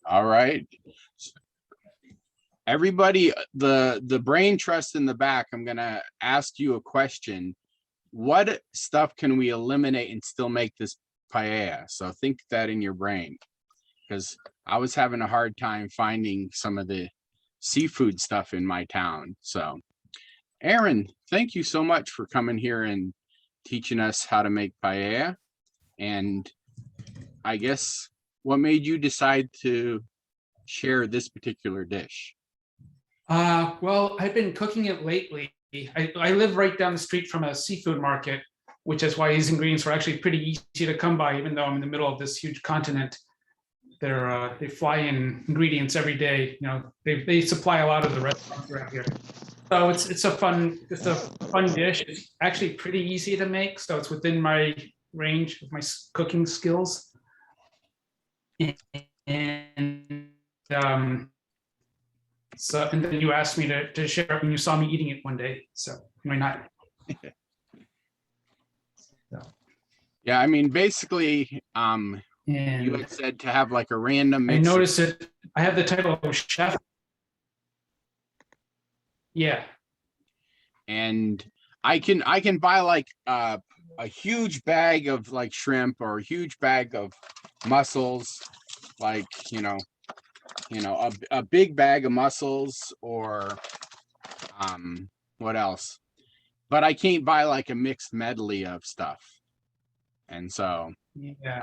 All right. Everybody, the brain trust in the back, I'm gonna ask you a question. What stuff can we eliminate and still make this paella? So think that in your brain, because I was having a hard time finding some of the seafood stuff in my town. So Aaron, thank you so much for coming here and teaching us how to make paella. And I guess what made you decide to share this particular dish? Well, I've been cooking it lately. I live right down the street from a seafood market, which is why these ingredients were actually pretty easy to come by, even though I'm in the middle of this huge continent. They fly in ingredients every day. You know, they supply a lot of the restaurants around here. So it's a fun dish. It's actually pretty easy to make, so it's within my range of my cooking skills. And so, and then you asked me to share it when you saw me eating it one day. So why not? Yeah, I mean, basically, And you had said to have like a random I mix. noticed it. I have the title of chef. Yeah. And I can buy like a huge bag of like shrimp or a huge bag of mussels, like a big bag of mussels, or what else? But I can't buy like a mixed medley of stuff. And so Yeah.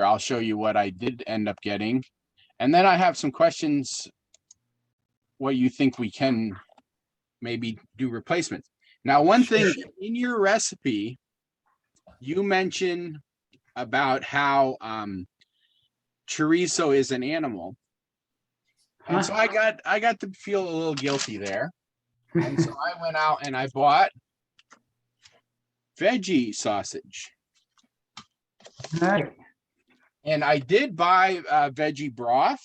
I'll show you what I did end up getting. And then I have some questions, what you think we can maybe do replacements. Now, one thing in your recipe, you mentioned about how chorizo is an animal. And so I got to feel a little guilty there. And so I went out and I bought veggie sausage. Right. And I did buy veggie broth.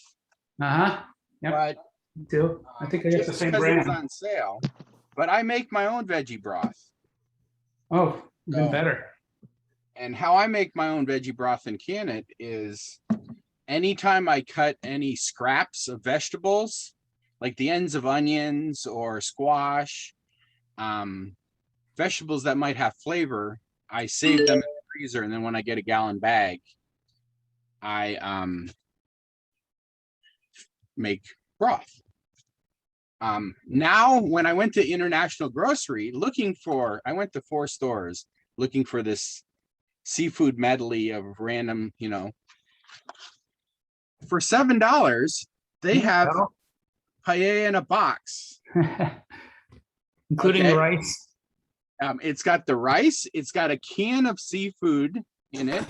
Yep. But me too. I think I got the same brand. It's brand. on sale, but I make my own veggie broth. Oh, even better. And how I make my own veggie broth and can it is anytime I cut any scraps of vegetables, like the ends of onions or squash, vegetables that might have flavor, I save them in the freezer. And then when I get a gallon bag, I make broth. Now, when I went to International Grocery I went to 4 stores looking for this seafood medley of random, for $7, they have paella in a box. Including the rice. It's got the rice, it's got a can of seafood in it,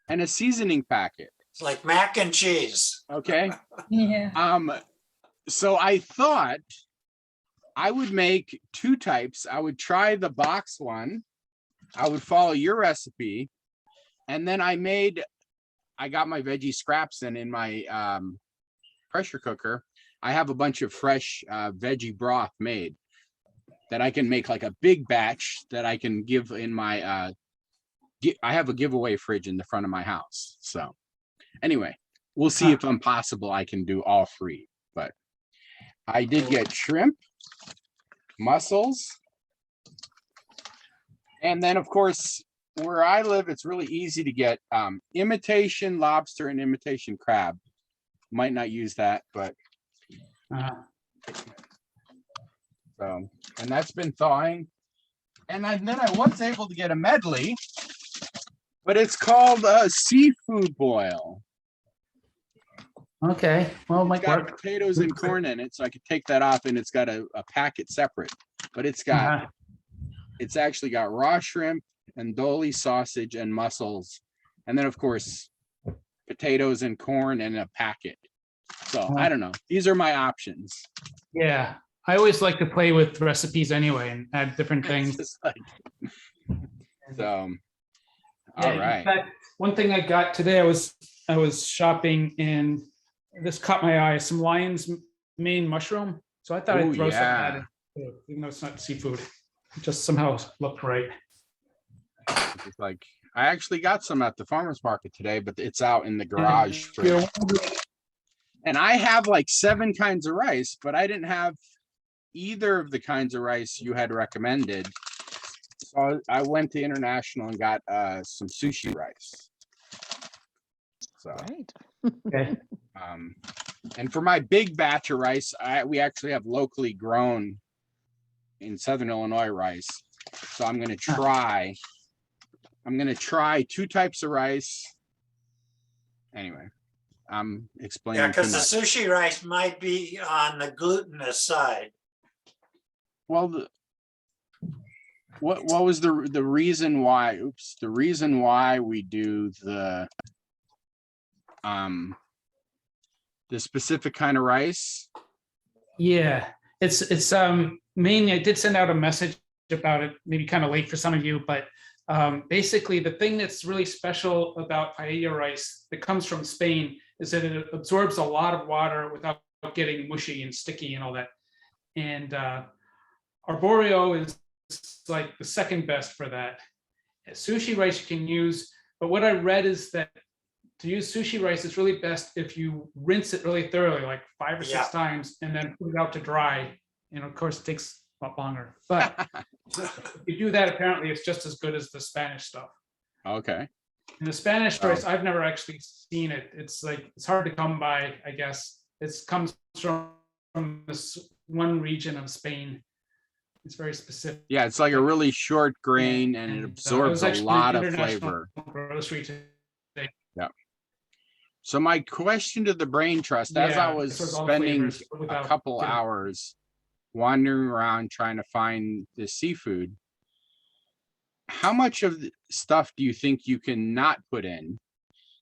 and a seasoning packet. It's like mac and cheese. Okay. Yeah. So I thought I would make 2 types. I would try the box one. I would follow your recipe. And then I got my veggie scraps, and in my pressure cooker, I have a bunch of fresh veggie broth made that I can make like a big batch that I can give in my, I have a giveaway fridge in the front of my house. So anyway, we'll see if possible I can do all 3. But I did get shrimp, mussels, and then of course, where I live, it's really easy to get imitation lobster and imitation crab. Might not use that, but so, and that's been thawing. And then I was able to get a medley, but it's called a seafood boil. Okay. Well, It's got potatoes and corn in it, so I could take that off, and it's got a packet separate. But it's got, it's actually got raw shrimp and dolly sausage and mussels, and then of course potatoes and corn and a packet. So I don't know. These are my options. Yeah, I always like to play with recipes anyway and add different things. So, all right. In fact, one thing I got today, I was shopping and this caught my eye. Some lion's mane mushroom. So I thought I'd throw some of that in, even though it's not seafood. It just somehow looked right. It's like I actually got some at the farmer's market today, but it's out in the garage. And I have like 7 kinds of rice, but I didn't have either of the kinds of rice you had recommended. So I went to International and got some sushi rice. So, Right. Okay. and for my big batch of rice, we actually have locally grown in Southern Illinois rice. So I'm gonna try 2 types of rice. Anyway, I'm explaining Yeah, too because the much. sushi rice might be on the glutinous side. Well, what was the reason why? Oops, the reason why we do the specific kind of rice? Yeah, it's mainly, I did send out a message about it, maybe kind of late for some of you, but basically the thing that's really special about paella rice that comes from Spain is that it absorbs a lot of water without getting mushy and sticky and all that. And arborio is like the second best for that. Sushi rice you can use, but what I read is that to use sushi rice, it's really best if you rinse it really thoroughly, like 5 or 6 Yeah. times, and then put it out to dry. And of course, it takes a lot longer. But if you do that, apparently it's just as good as the Spanish stuff. Okay. And the Spanish rice, I've never actually seen it. It's like, it's hard to come by, I guess. It comes from this one region of Spain. It's very specific. Yeah, it's like a really short grain and it I absorbs was a actually lot of international flavor. grocery today. So my question to the Brain Trust, as I Yeah, was this was all spending flavors, but a without couple getting- hours wandering around trying to find the seafood, how much of the stuff do you think you can not put in?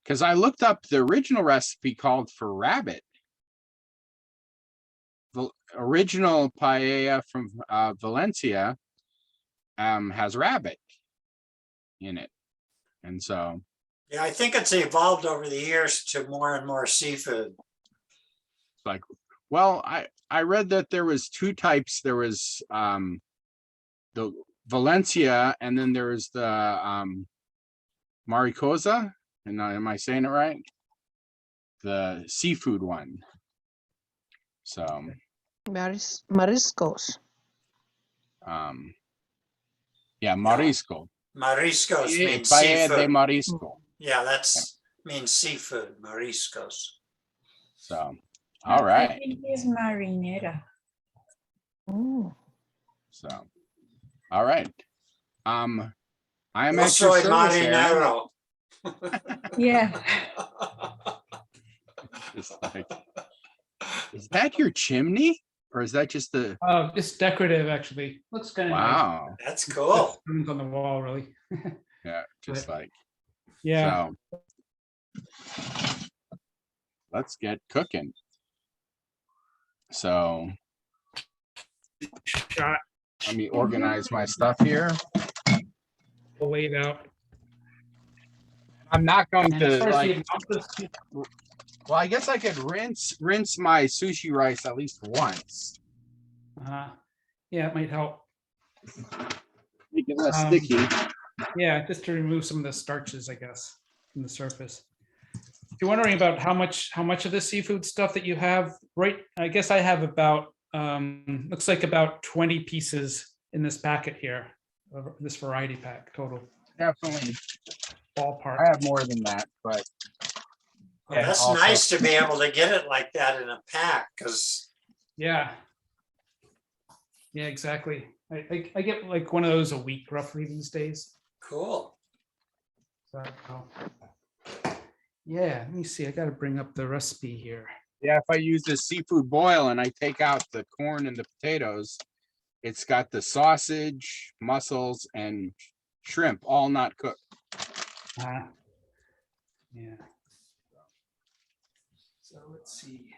Because I looked up the original recipe called for rabbit. The original paella from Valencia has rabbit in it. And so, Yeah, I think it's evolved over the years to more and more seafood. like, well, I read that there was 2 types. There was the Valencia, and then there was the Maricosa. And am I saying it right? The seafood one. So Mariscos. yeah, marisco. Mariscos means Paella de seafood. marisco. Yeah, that's means seafood, mariscos. So, all right. I think it's marinera. Mm. So, all right. I am Yo at your soy service, Aaron. marinero. Yeah. It's like, is that your chimney, or is that just the? Oh, it's decorative, actually. Looks kind of Wow. That's cool. nice. On the wall, really. Yeah, just like Yeah. so. Let's get cooking. So Shot, let me organize my stuff here. laid out. I'm not going And as to far as the like. amount of- Well, I guess I could rinse my sushi rice at least once. yeah, it might help. Make it less Um, sticky. Yeah, just to remove some of the starches, I guess, from the surface. If you're wondering about how much of the seafood stuff that you have, right? I guess I have about looks like about 20 pieces in this packet here, this variety pack total Definitely. ballpark. I have more than that, but Well, that's also- nice to be able to get it like that in a pack, because Yeah. Yeah, exactly. I get like one of those a week roughly these days. cool. So, yeah, let me see. I got to bring up the recipe here. yeah, if I use this seafood boil and I take out the corn and the potatoes, it's got the sausage, mussels, and shrimp all not cooked. Yeah. So let's see.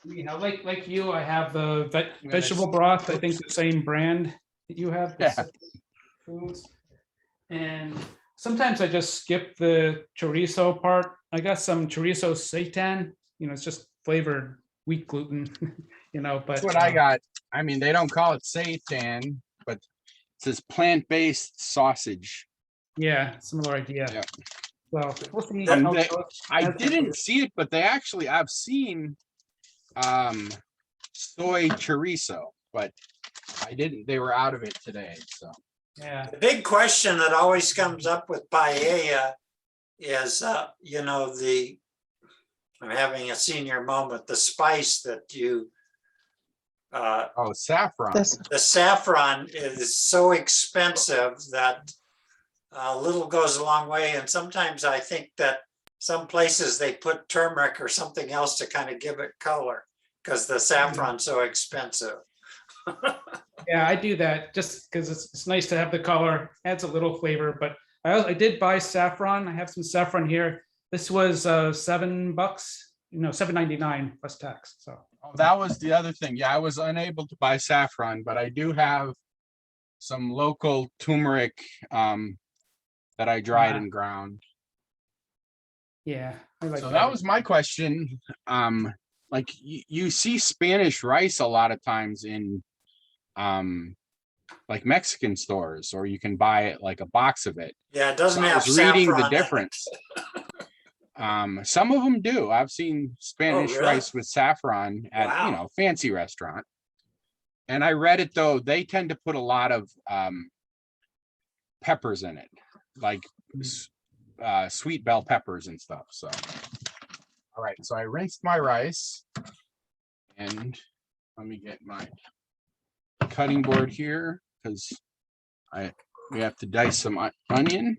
You know, like you, I have the vegetable broth. I think the same brand that you have. Yeah. Pacific Foods. And sometimes I just skip the chorizo part. I got some chorizo seitan. You know, it's just flavored wheat gluten. You know, but That's what I got. I mean, they don't call it seitan, but it says plant-based sausage. Yeah, similar idea. Yeah. we'll see. Um, how it they- goes. I That's- didn't see it, but I've seen soy chorizo, but they were out of it today, so. Yeah, The big question that always comes up with paella is, I'm having a senior moment, the spice that you, Oh, saffron. This, the saffron is so expensive that a little goes a long way. And sometimes I think that some places they put turmeric or something else to kind of give it color because the saffron's so expensive. yeah, I do that just because it's nice to have the color, adds a little flavor, but I did buy saffron. I have some saffron here. This was $7, $7.99 plus tax, so. Oh, that was the other thing. Yeah, I was unable to buy saffron, but I do have some local turmeric that I dried and ground. Yeah, I like So that was my question. Like you see Spanish rice a lot of times in like Mexican stores, or you can buy it like a box of it. Yeah, it So doesn't I have was reading saffron the in it. difference. Some of them do. I've seen Spanish really? rice with saffron at Wow. fancy restaurant. And I read it though, they tend to put a lot of peppers in it, like sweet bell peppers and stuff. So all right, so I rinsed my rice and let me get my cutting board here because we have to dice some onion.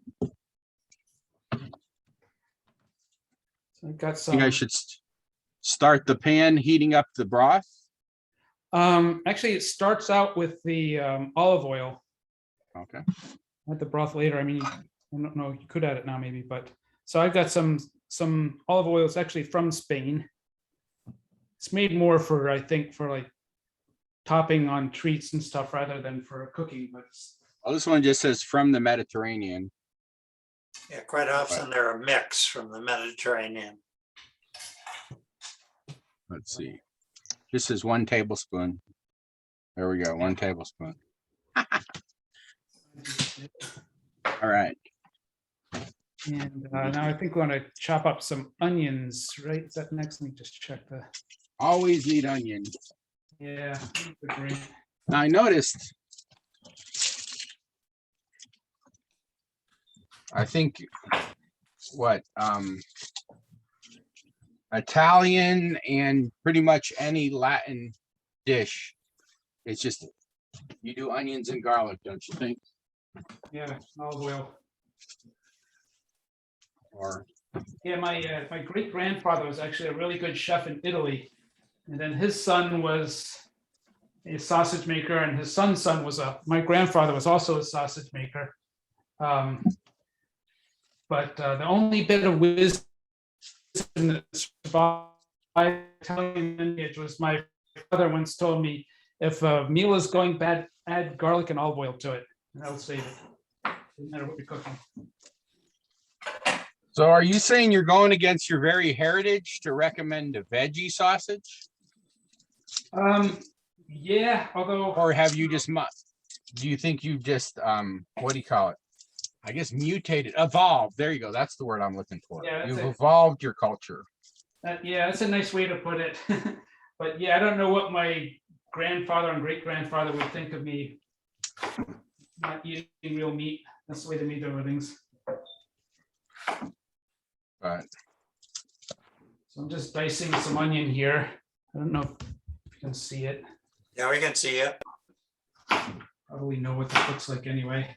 So I got I think I some, should start the pan heating up the broth. actually, it starts out with the olive oil. Okay. Add the broth later. I mean, I don't know, you could add it now maybe, but, so I've got some olive oil. It's actually from Spain. It's made more for, I think, for like topping on treats and stuff rather than for cooking, but Oh, this one just says from the Mediterranean. Yeah, quite often they're a mix from the Mediterranean. Let's see. This is 1 tablespoon. There we go, 1 tablespoon. All right. and now I think we want to chop up some onions, right? Is that next? Let me just check the, Always need onion. yeah. Agree. Now I noticed. I think what Italian and pretty much any Latin dish, it's just you do onions and garlic, don't you think? Yeah, olive oil. Or Yeah, my great grandfather was actually a really good chef in Italy, and then his son was a sausage maker, and his son's son was my grandfather was also a sausage maker. But the only bit of wisdom that survived Italian lineage was my father once told me, if a meal is going bad, add garlic and olive oil to it, and that'll save it. No matter what you're cooking. so are you saying you're going against your very heritage to recommend a veggie sausage? Yeah, although. Or have you just do you think you just what do you call it? I guess mutated, evolved. There you go. That's the word I'm looking for. Yeah, that's You've it. evolved your culture. Yeah, that's a nice way to put it. But yeah, I don't know what my grandfather and great grandfather would think of me not eating real meat. That's the way they made their livings. But So I'm just dicing some onion here. I don't know if you can see it. Yeah, we can see it. Probably know what this looks like anyway.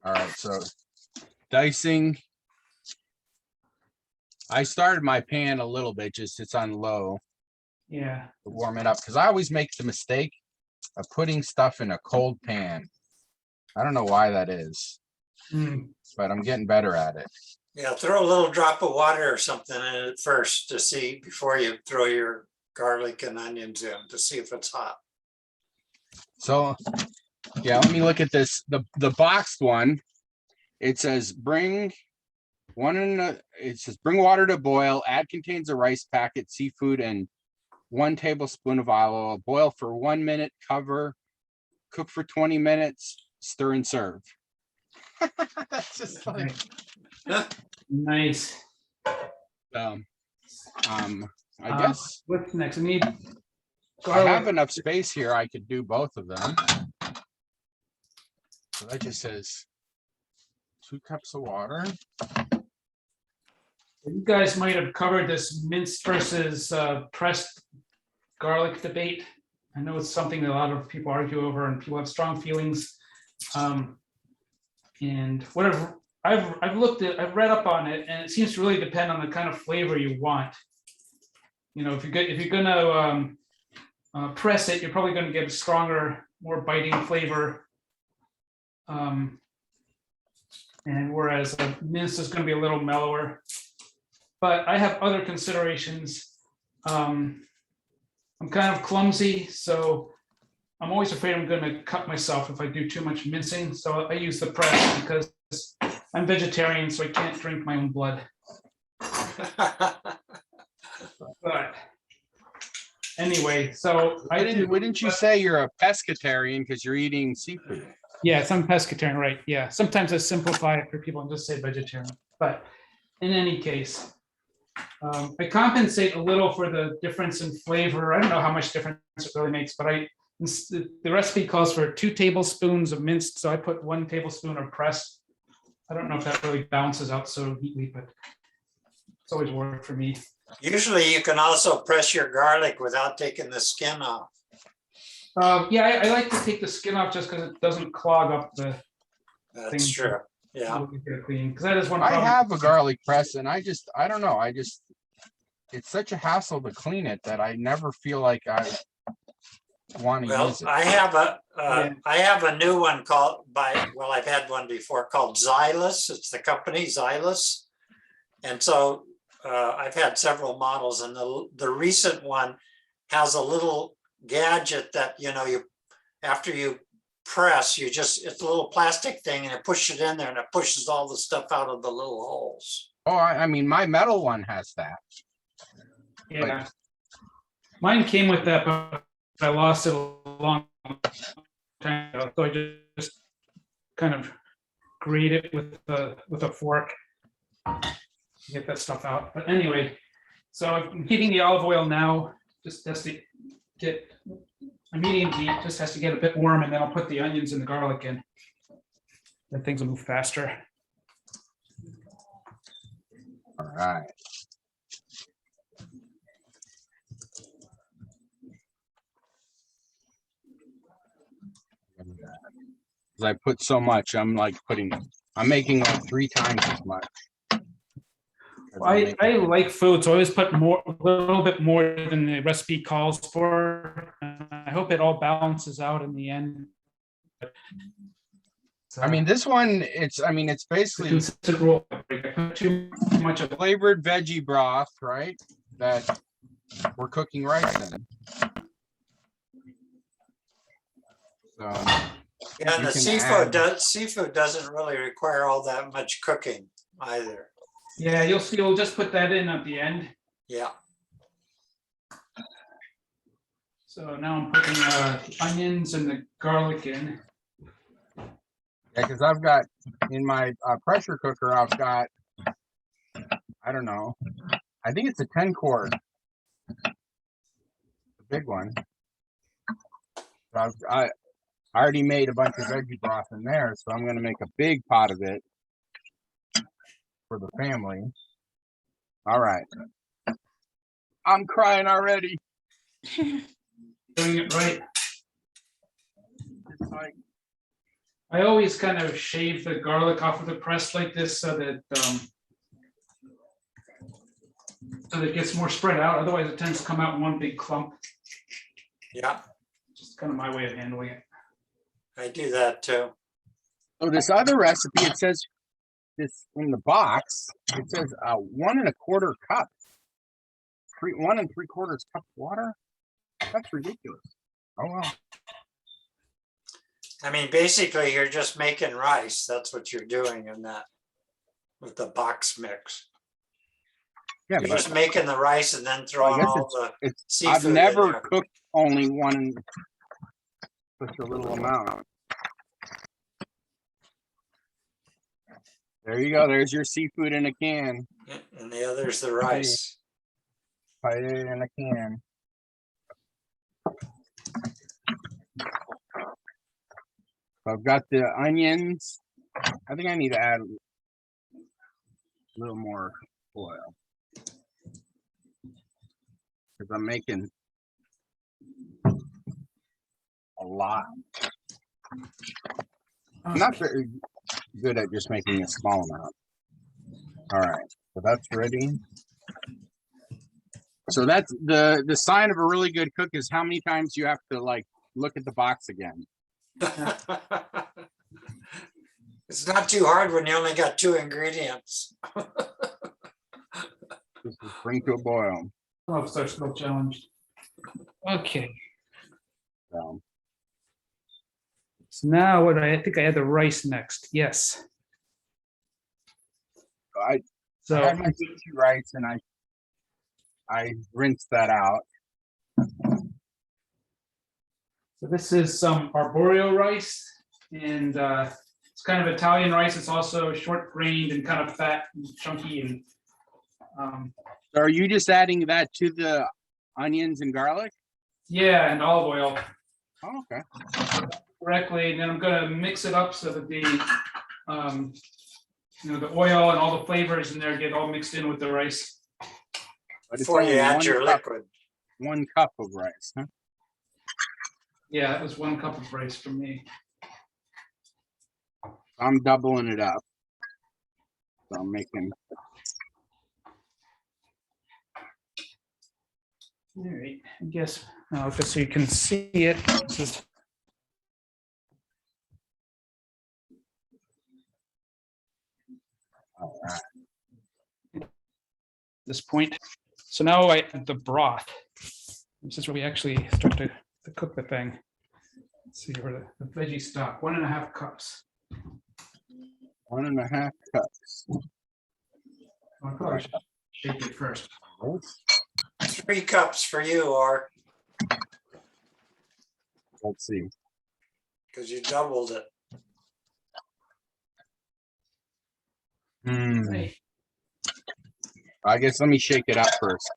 all right, so dicing. I started my pan a little bit, just it's on low Yeah. to warm it up because I always make the mistake of putting stuff in a cold pan. I don't know why that is, but I'm getting better at it. Yeah, throw a little drop of water or something in it first to see before you throw your garlic and onions in to see if it's hot. So yeah, let me look at this. The boxed one, it says bring bring water to boil, add contains a rice packet, seafood, and 1 tablespoon of olive oil. Boil for 1 minute, cover, cook for 20 minutes, stir and serve. That's just like, Nice. So, I Uh, guess What's next? I need I garlic. have enough space here. I could do both of them. So that just says 2 cups of water. You guys might have covered this minced versus pressed garlic debate. I know it's something that a lot of people argue over and people have strong feelings. And whatever, I've read up on it, and it seems to really depend on the kind of flavor you want. You know, if you're gonna press it, you're probably gonna get a stronger, more biting flavor. And whereas a minced is gonna be a little mellower. But I have other considerations. I'm kind of clumsy, so I'm always afraid I'm gonna cut myself if I do too much mincing. So I use the press because I'm vegetarian, so I can't drink my own blood. But anyway, so Wouldn't you say you're a pescatarian because you're eating seafood? Yes, I'm pescatarian, right? Yeah, sometimes I simplify it for people and just say vegetarian. But in any case, I compensate a little for the difference in flavor. I don't know how much difference it really makes, but the recipe calls for 2 tablespoons of minced, so I put 1 tablespoon of pressed. I don't know if that really balances out so neatly, but it's always worked for me. Usually you can also press your garlic without taking the skin off. Yeah, I like to take the skin off just because it doesn't clog up the That's things. true. Yeah. Clean, because that is one I problem. have a garlic press and I don't know. It's such a hassle to clean it that I never feel like I want to Well, use it. I have a new one I've had one before called Xylus. It's the company Xylus. And so I've had several models, and the recent one has a little gadget that, after you press, it's a little plastic thing, and it pushes it in there and it pushes all the stuff out of the little holes. Oh, I mean, my metal one has that. Yeah. Mine came with that, but I lost it a long time ago. So I just kind of grate it with a fork to get that stuff out. But anyway, so I'm heating the olive oil now. Just has to get a medium heat, just has to get a bit warm, and then I'll put the onions and the garlic in. Then things will move faster. All right. I put so much, I'm making like 3 times as much. I like food, so I always put a little bit more than the recipe calls for. I hope it all balances out in the end. So, I mean, this one, it's basically consistent rule. Too much of flavored veggie broth, right? That we're cooking rice in. So, Yeah, and you the can seafood doesn't really require all that much cooking either. Yeah, you'll see. We'll just put that in at the end. Yeah. So now I'm putting the onions and the garlic in. yeah, because I've got in my pressure cooker, I've got, I don't know, I think it's a 10-quart, the big one. So I already made a bunch of veggie broth in there, so I'm going to make a big pot of it for the family. All right. I'm crying already. Doing it right. It's like, I always kind of shave the garlic off of the press like this so that it gets more spread out. Otherwise, it tends to come out in one big clump. Yeah, Just kind of my way of handling it. I do that too. oh, this other recipe, it says this in the box. It says 1 1/4 cup. 1 3/4 cup water. That's ridiculous. Oh well. I mean, basically, you're just making rice. That's what you're doing in that with the box mix. Yeah, You're but just making the rice and then I throwing guess all the it's seafood I've in never there. cooked only such a little amount. There you go. There's your seafood in a can. And the other's the rice. Paella in a can. I've got the onions. I think I need to add a little more oil because I'm making a lot. I'm not very good at just making a small amount. All right, so that's ready. So that's the sign of a really good cook is how many times you have to like look at the box again. It's not too hard when you only got 2 ingredients. Just bring to a boil. Oh, so still challenged. Okay, So, so now what I think I had the rice next. Yes. I So had my kimchi rice and I rinsed that out. So this is some arborio rice, and it's kind of Italian rice. It's also short grained and kind of fat and chunky. And So are you just adding that to the onions and garlic? yeah, and olive oil Oh, okay. correctly. And then I'm going to mix it up so that the the oil and all the flavors in there get all mixed in with the rice. But it's Before you only add 1 your cup, liquid. 1 cup of rice, huh? Yeah, that was 1 cup of rice for me. I'm doubling it up. So I'm making. All right, I guess just so you can see it. This is All right. this point. So now I add the broth. This is where we actually start to cook the thing. Let's see where the veggie stock, 1.5 cups. 1.5 cups. I probably should shake it first. 3 cups for you, or Let's see. because you doubled it. Right. I guess let me shake it up first.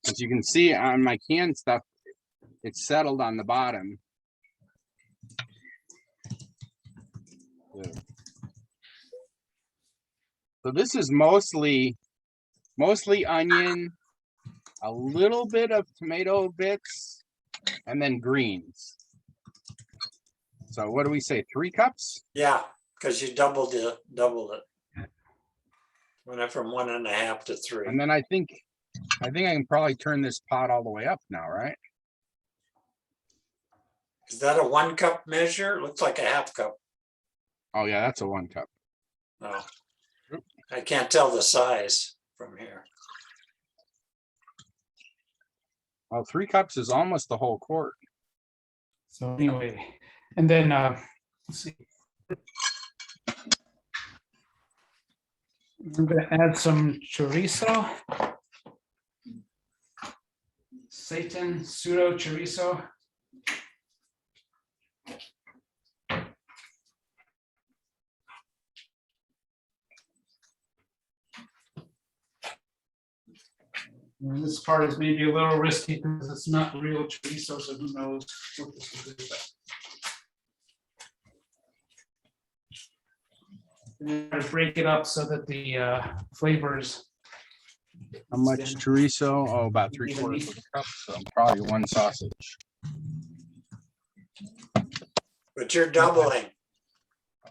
As you can see on my canned stuff, it's settled on the bottom. Good. So this is mostly onion, a little bit of tomato bits, and then greens. So what do we say, 3 cups? Yeah, because you doubled it. Went from 1.5 to 3. And then I think I can probably turn this pot all the way up now, right? Is that a 1 cup measure? Looks like a half cup. Oh yeah, that's a 1 cup. Oh, I can't tell the size from here. Well, 3 cups is almost the whole quart. So anyway, and then let's see. I'm going to add some chorizo. Seitan pseudo chorizo. And this part is maybe a little risky because it's not real chorizo, so who knows what this will do. And then break it up so that the flavors. How much chorizo? Oh, about 3/4 of a cup. So probably 1 sausage. But you're doubling.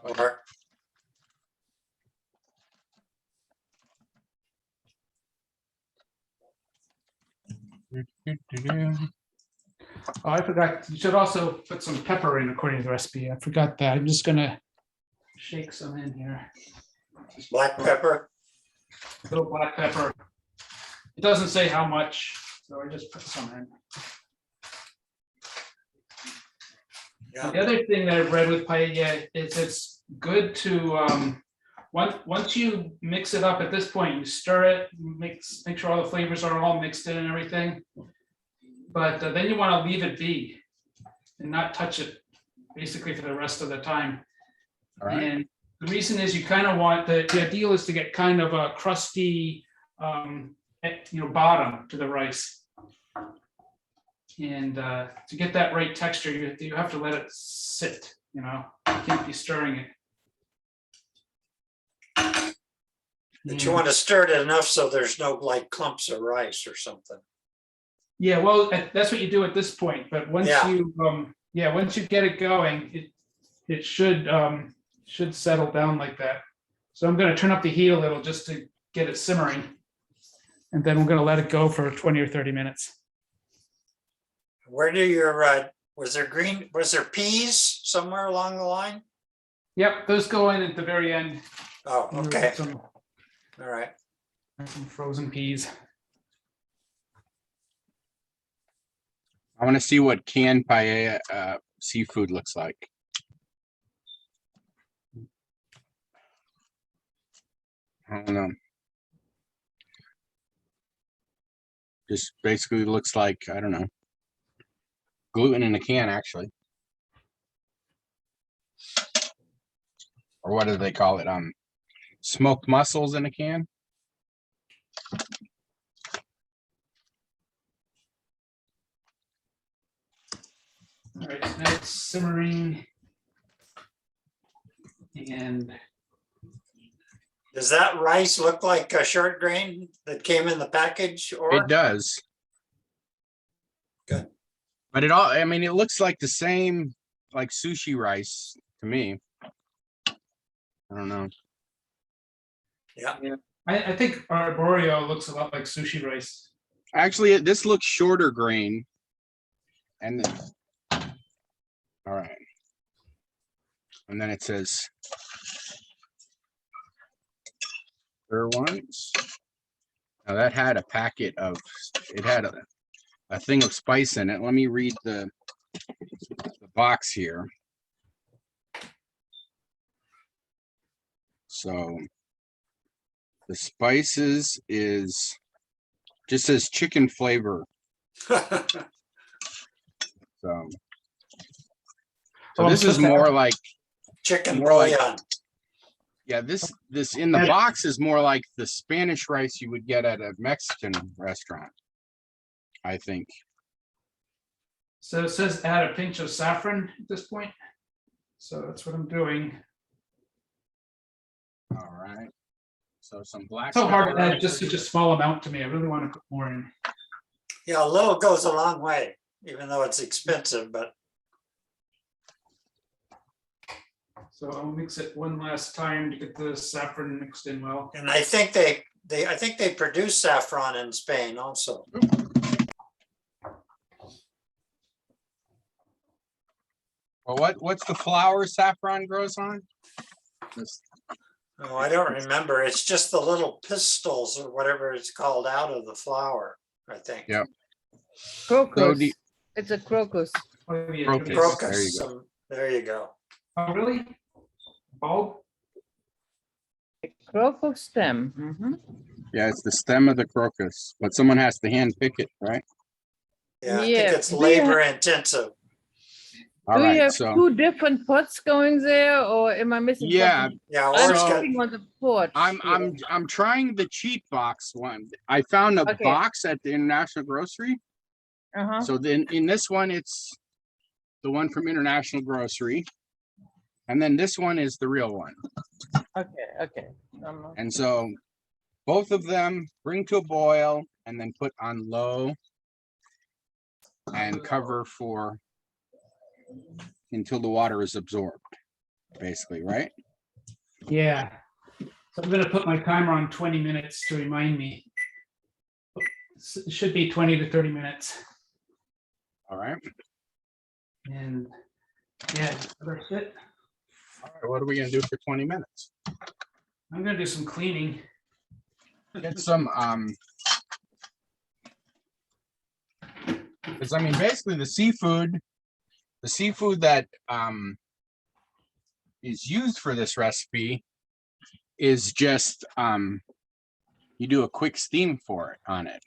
Or Oh, I forgot. You should also put some pepper in according to the recipe. I forgot that. I'm just gonna shake some in here. black pepper. A little black pepper. It doesn't say how much, so I just put some in. Yeah. The other thing that I've read with paella is it's good to once you mix it up at this point, you stir it, make sure all the flavors are all mixed in and everything. But then you want to leave it be and not touch it basically for the rest of the time. All right. And The reason is you kind of want the ideal is to get kind of a crusty, bottom to the rice. And to get that right texture, you have to let it sit. You can't be stirring it. But you want to stir it enough so there's no like clumps of rice or something. Yeah, well, that's what you do at this point. But once once you get it going, it should settle down like that. So I'm going to turn up the heat a little just to get it simmering, and then we're going to let it go for 20 or 30 minutes. Where do your was there peas somewhere along the line? Yep, those go in at the very end. Oh, okay. Some All right. frozen peas. I want to see what canned paella seafood looks like. I don't know. Just basically looks like, I don't know, gluten in a can, actually. Or what do they call it? Smoked mussels in a can. All right, so now it's simmering. And Does that rice look like a short grain that came in the package? Or It does. Good. But it looks like the same, like sushi rice to me. I don't know. Yeah. I think arborio looks a lot like sushi rice. Actually, this looks shorter grain. And all right. And then it says there once. Now that had a packet of, it had a thing of spice in it. Let me read the box here. So the spices just says chicken flavor. So this is more like chicken more like- bouillon. Yeah, this in the box is more like the Spanish rice you would get at a Mexican restaurant, I think. So it says add a pinch of saffron at this point. So that's what I'm doing. All right. So some black. So hard to pepper. add just such a small amount to me. I really want to put more in. Yeah, a little goes a long way, even though it's expensive, but So I'll mix it one last time to get the saffron mixed in well. and I think they produce saffron in Spain also. Well, what's the flower saffron grows on? Oh, I don't remember. It's just the little pistils or whatever it's called out of the flower, I think. Yeah. Crocus. the- It's a crocus. Maybe Crocus. it- Crocus. There you There you go. Oh, really? Bulb? Crocus stem. Mhm. Yeah, it's the stem of the crocus, but someone has to hand pick it, right? Yeah, I Yeah, think it's do you labor intensive. All Do you right, have so two different pots going there, or am I missing yeah, something? Yeah, I'm Or's got, sitting on the porch. I'm trying the cheap box one. I found a Okay. box at the International Grocery. Uh-huh. So then in this one, it's the one from International Grocery. And then this one is the real one. Okay. And so both of them bring to a boil and then put on low and cover for until the water is absorbed, basically, right? Yeah. So I'm gonna put my timer on 20 minutes to remind me. It should be 20 to 30 minutes. All right. And yeah, that's it. All right, what are we gonna do for 20 minutes? I'm gonna do some cleaning. Get some because I mean basically the seafood that is used for this recipe is just you do a quick steam for it on it.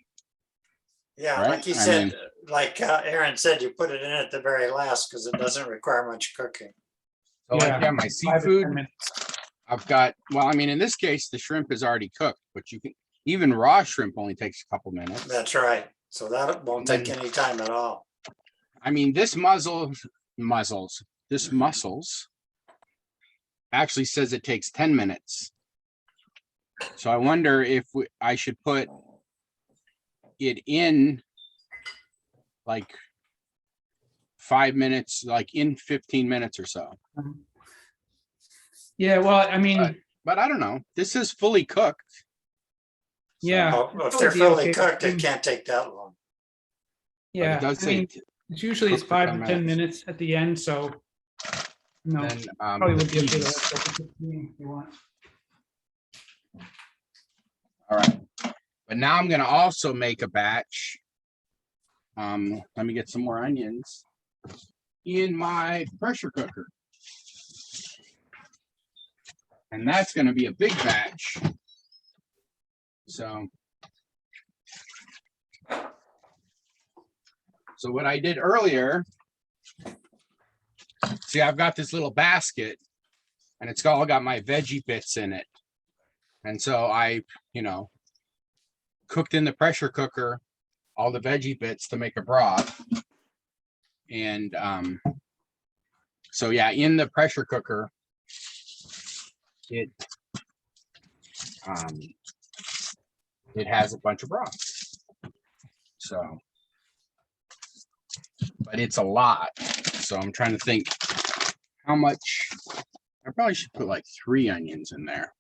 yeah, Right? like you I said, mean- like Aaron said, you put it in at the very last because it doesn't require much cooking. So like, yeah, my 5 to 10 seafood, minutes. I've got, well, I mean, in this case, the shrimp is already cooked, but you can, even raw shrimp only takes a couple minutes. That's right. So that won't take any time at all. I mean, this this mussels actually says it takes 10 minutes. So I wonder if I should put it in like 5 minutes, like in 15 minutes or so. Yeah, well, I mean, But I don't know. This is fully cooked. So- yeah. Oh, it'd if they're probably be fully okay. cooked, it can't take that long. but Yeah, it does I say mean, it's usually it's cook for 5 10 to 10 minutes. minutes at the end, so. No, then probably the would be okay to peas. have like 15 if you want. All right. But now I'm gonna also make a batch. Let me get some more onions in my pressure cooker. And that's gonna be a big batch. So what I did earlier, see, I've got this little basket and it's all got my veggie bits in it. And so I, cooked in the pressure cooker all the veggie bits to make a broth. And so yeah, in the pressure cooker, it has a bunch of broth. So, but it's a lot. So I'm trying to think how much. I probably should put like 3 onions in there.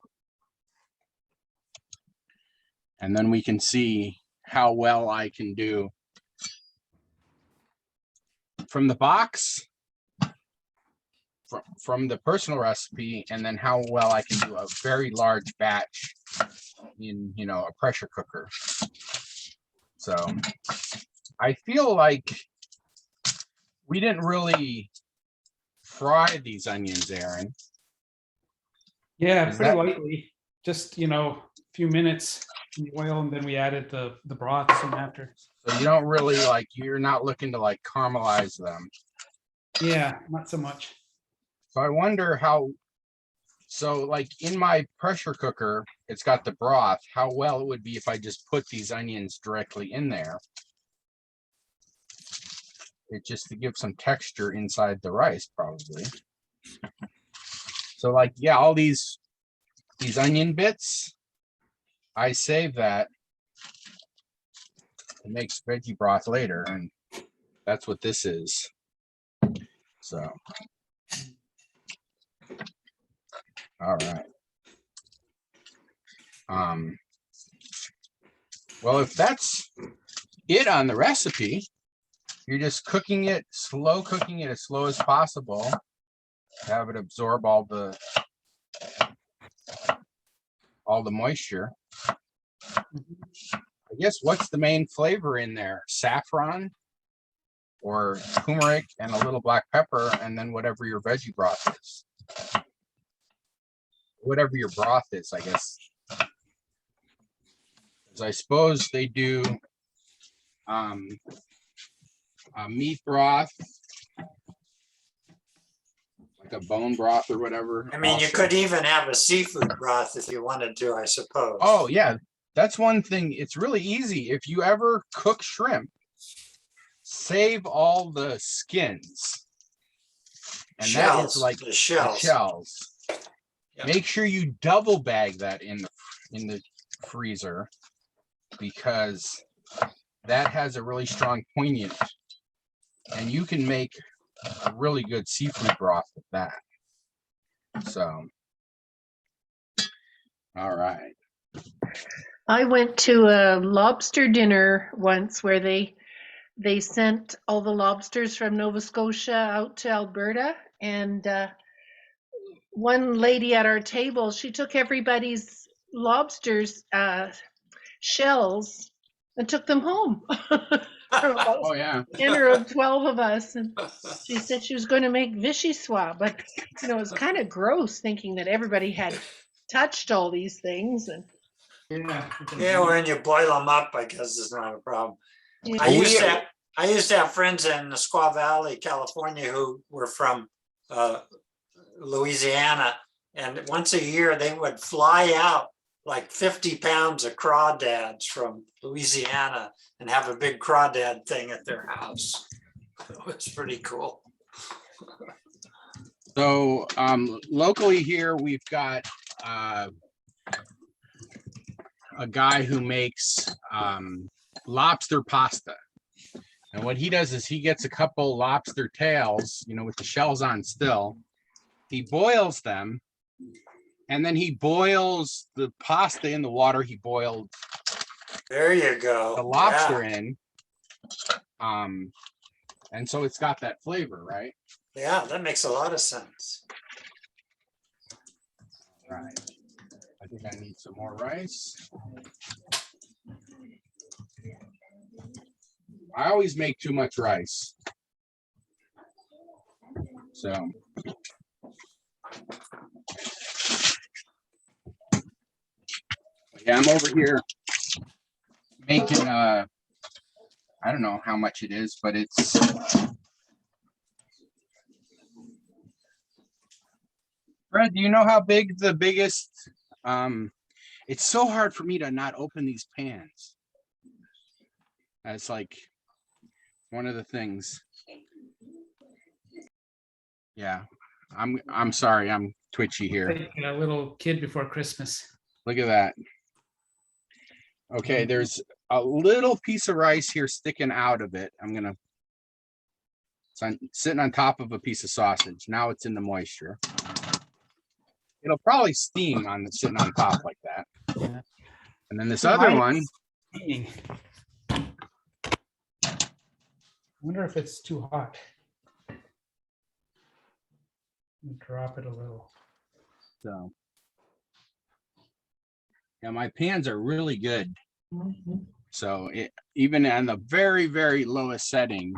And then we can see how well I can do from the box, from the personal recipe, and then how well I can do a very large batch in, a pressure cooker. So I feel like we didn't really fry these onions, Aaron. Yeah, Is pretty that- lightly, just, a few minutes in the oil, and then we added the broth soon after. So you don't really you're not looking to caramelize them. Yeah, not so much. So I wonder how, in my pressure cooker, it's got the broth, how well it would be if I just put these onions directly in there. It just to give some texture inside the rice, probably. So yeah, all these onion bits, I save that. It makes veggie broth later, and that's what this is. So. All right. Well, if that's it on the recipe, you're just cooking it, slow cooking it as slow as possible. Have it absorb all the moisture. I guess what's the main flavor in there? Saffron or turmeric and a little black pepper, and then whatever your veggie broth is. Whatever your broth is, I guess. As I suppose they do meat broth, like a bone broth or whatever. I mean, you also. could even have a seafood broth if you wanted to, I suppose. Oh yeah, that's one thing. It's really easy. If you ever cook shrimp, save all the skins. And Shells, that is like the the shells. shells. Yep. Make sure you double bag that in the freezer, because that has a really strong poignant, and you can make a really good seafood broth with that. So, all right. I went to a lobster dinner once where they sent all the lobsters from Nova Scotia out to Alberta, and one lady at our table, she took everybody's lobsters shells and took them home. From about Oh yeah. 10 or 12 of us, and she said she was going to make vichyssoise, but it was kind of gross thinking that everybody had touched all these things. And Yeah, when you boil them up, I guess it's not a problem. Yeah. I used to have friends in the Squaw Valley, California, who were from Louisiana, And once a year, they would fly out like 50 pounds of crawdads from Louisiana and have a big crawdad thing at their house. It was pretty cool. So locally here, we've got a guy who makes lobster pasta. And what he does is he gets a couple lobster tails, you know, with the shells on still. He boils them, and then he boils the pasta in the water he boiled There you go. the lobster in. And so it's got that flavor, right? Yeah, that makes a lot of sense. Right. I think I need some more rice. I always make too much rice. So. Yeah, I'm over here making I don't know how much it is, but it's Fred, do you know how big the biggest it's so hard for me to not open these pans. That's like one of the things. Yeah, I'm sorry, I'm twitchy here. Like a little kid before Christmas. Look at that. Okay, there's a little piece of rice here sticking out of it. It's sitting on top of a piece of sausage. Now it's in the moisture. It'll probably steam sitting on top like that. Yeah. And then this other one. I wonder if it's too hot. Drop it a little. So. Yeah, my pans are really good. So even on the very, very lowest setting,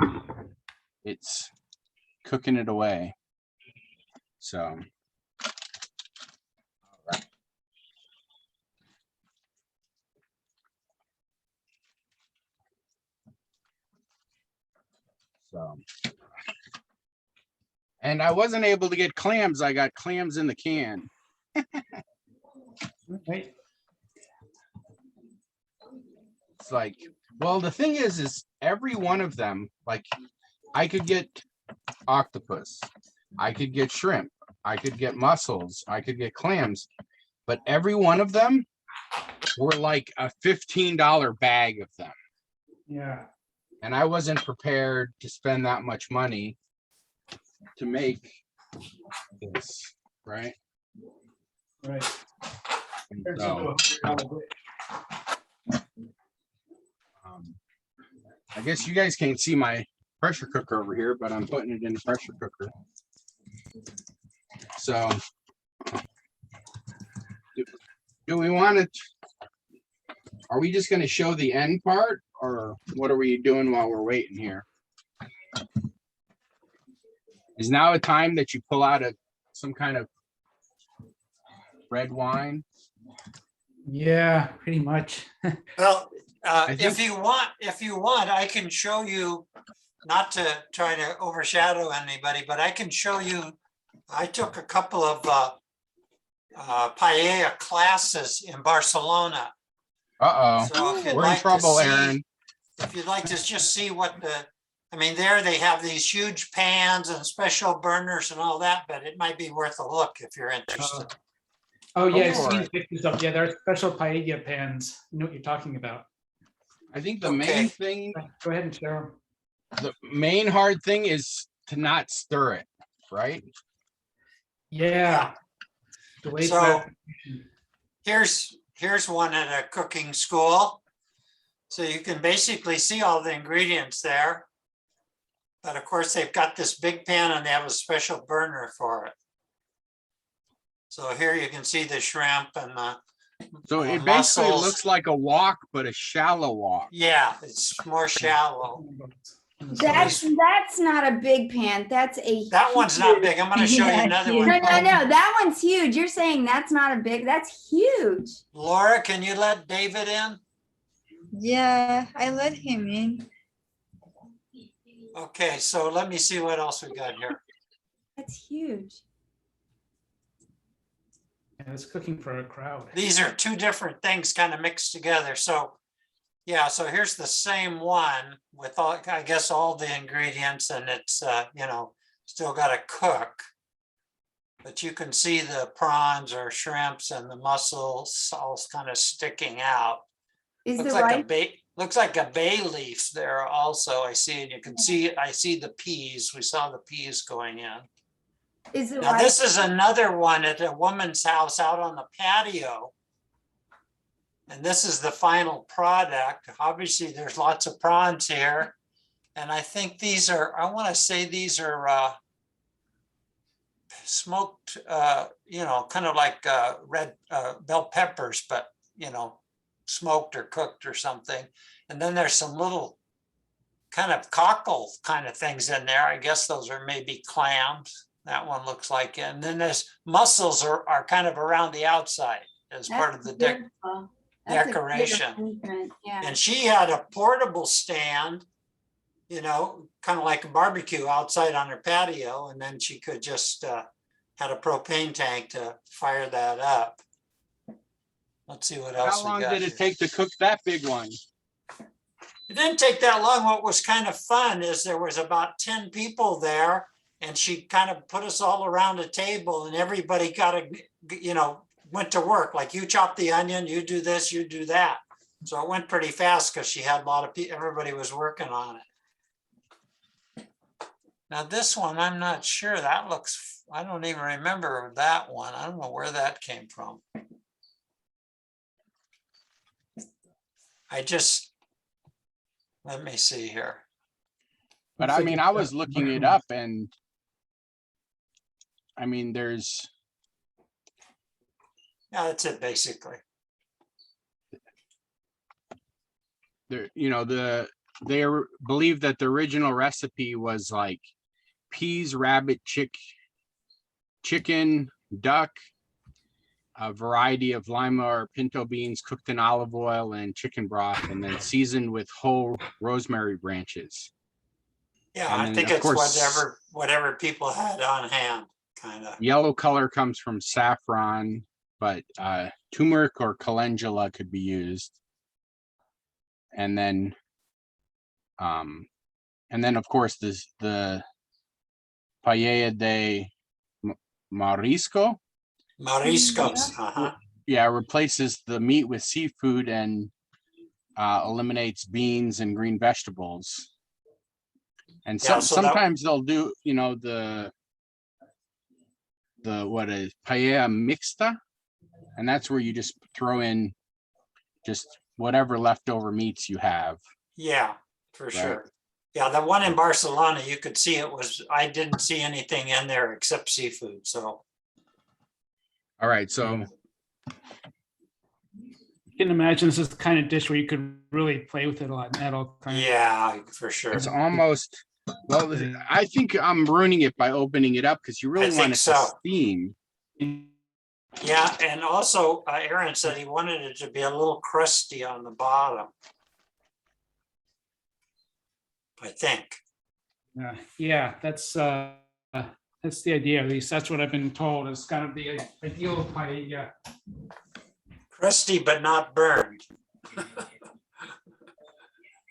it's cooking it away. So. All right. So. And I wasn't able to get clams. I got clams in the can. Right. It's like, well, the thing is every one of them, like I could get octopus, I could get shrimp, I could get mussels, I could get clams, but every one of them were like a $15 bag of them. Yeah. And I wasn't prepared to spend that much money to make this, right? Right. And Turns so, into a $100 dish. I guess you guys can't see my pressure cooker over here, but I'm putting it in the pressure cooker. So, do we want to? Are we just going to show the end part, or what are we doing while we're waiting here? Is now a time that you pull out some kind of red wine? Yeah, pretty much. Well, I if think- you want, I can show you, not to try to overshadow anybody, but I can show you, I took a couple of paella classes in Barcelona. Uh-oh, So if you'd we're in like to trouble, see- Aaron. If you'd like to just see what there they have these huge pans and special burners and all that, but it might be worth a look if you're interested. Oh, yeah, I've for seen it. pictures of, yeah, there are special paella pans. I know what you're talking about. I think the Okay. main thing, Go ahead and share them. the main hard thing is to not stir it, right? Yeah. Delayed So- gratification. Here's one at a cooking school. So you can basically see all the ingredients there. But of course, they've got this big pan and they have a special burner for it. So here you can see the shrimp and So it basically mussels. looks like a wok, but a shallow wok. yeah, it's more shallow. That's not a big pan. That's a. That one's not huge- big. I'm gonna show you Yeah, another huge. one. No, that one's huge. You're saying that's not a big, that's huge. Laura, can you let David in? Yeah, I let him in. Okay, so let me see what else we got here. That's huge. And it's cooking for a crowd. These are two different things kind of mixed together. So, yeah, so here's the same one with all, I guess, all the ingredients, and it's, you know, still got to cook. But you can see the prawns or shrimps and the mussels all kind of sticking out. Is the Looks like a rice, bay, looks like a bay leaf there also. I see, and you can see, I see the peas. We saw the peas going in. is the Now, this rice, is another one at a woman's house out on the patio. And this is the final product. Obviously, there's lots of prawns here. And I think these are, I want to say these are smoked, you know, kind of like red bell peppers, but, you know, smoked or cooked or something. And then there's some little kind of cockle kind of things in there. I guess those are maybe clams. That one looks like it. And then there's mussels are kind of around the outside as part of the beautiful. That's a decoration. beautiful print, yeah. And she had a portable stand, you know, kind of like a barbecue outside on her patio. And then she could just had a propane tank to fire that up. Let's see what else How we long got did it here. take to cook that big one? It didn't take that long. What was kind of fun is there was about 10 people there, and she kind of put us all around a table, and everybody got a, you know, went to work. Like, you chop the onion, you do this, you do that. So it went pretty fast because she had a lot of people, everybody was working on it. Now this one, I'm not sure. That looks, I don't even remember that one. I don't know where that came from. Let me see here. But Looks I like mean, it's I got was looking it mushrooms. up, and I mean, there's, Yeah, that's it basically. there, you know, believe that the original recipe was like peas, rabbit, chicken, duck, a variety of lima or pinto beans cooked in olive oil and chicken broth, and then seasoned with whole rosemary branches. Yeah, And I then, think of it's course, whatever people had on hand, kind of. yellow color comes from saffron, but turmeric or calendula could be used. And then of course the paella de marisco. Mariscos, uh-huh. Yeah, replaces the meat with seafood and eliminates beans and green vegetables. And Yeah, so that- sometimes they'll do, you know, the what is paella mixta, and that's where you just throw in just whatever leftover meats you have. Yeah, for sure. Yeah, the one in Barcelona, you could see I didn't see anything in there except seafood, so. All right, so You can imagine this is the kind of dish where you could really play with it a lot and add all kinds. Yeah, for sure. it's almost, well, I think I'm ruining it by opening it up because you really think want it to so. steam. Yeah, and also Aaron said he wanted it to be a little crusty on the bottom. I think. Yeah, that's the idea. At least that's what I've been told is kind of the ideal paella. Crusty but not burned.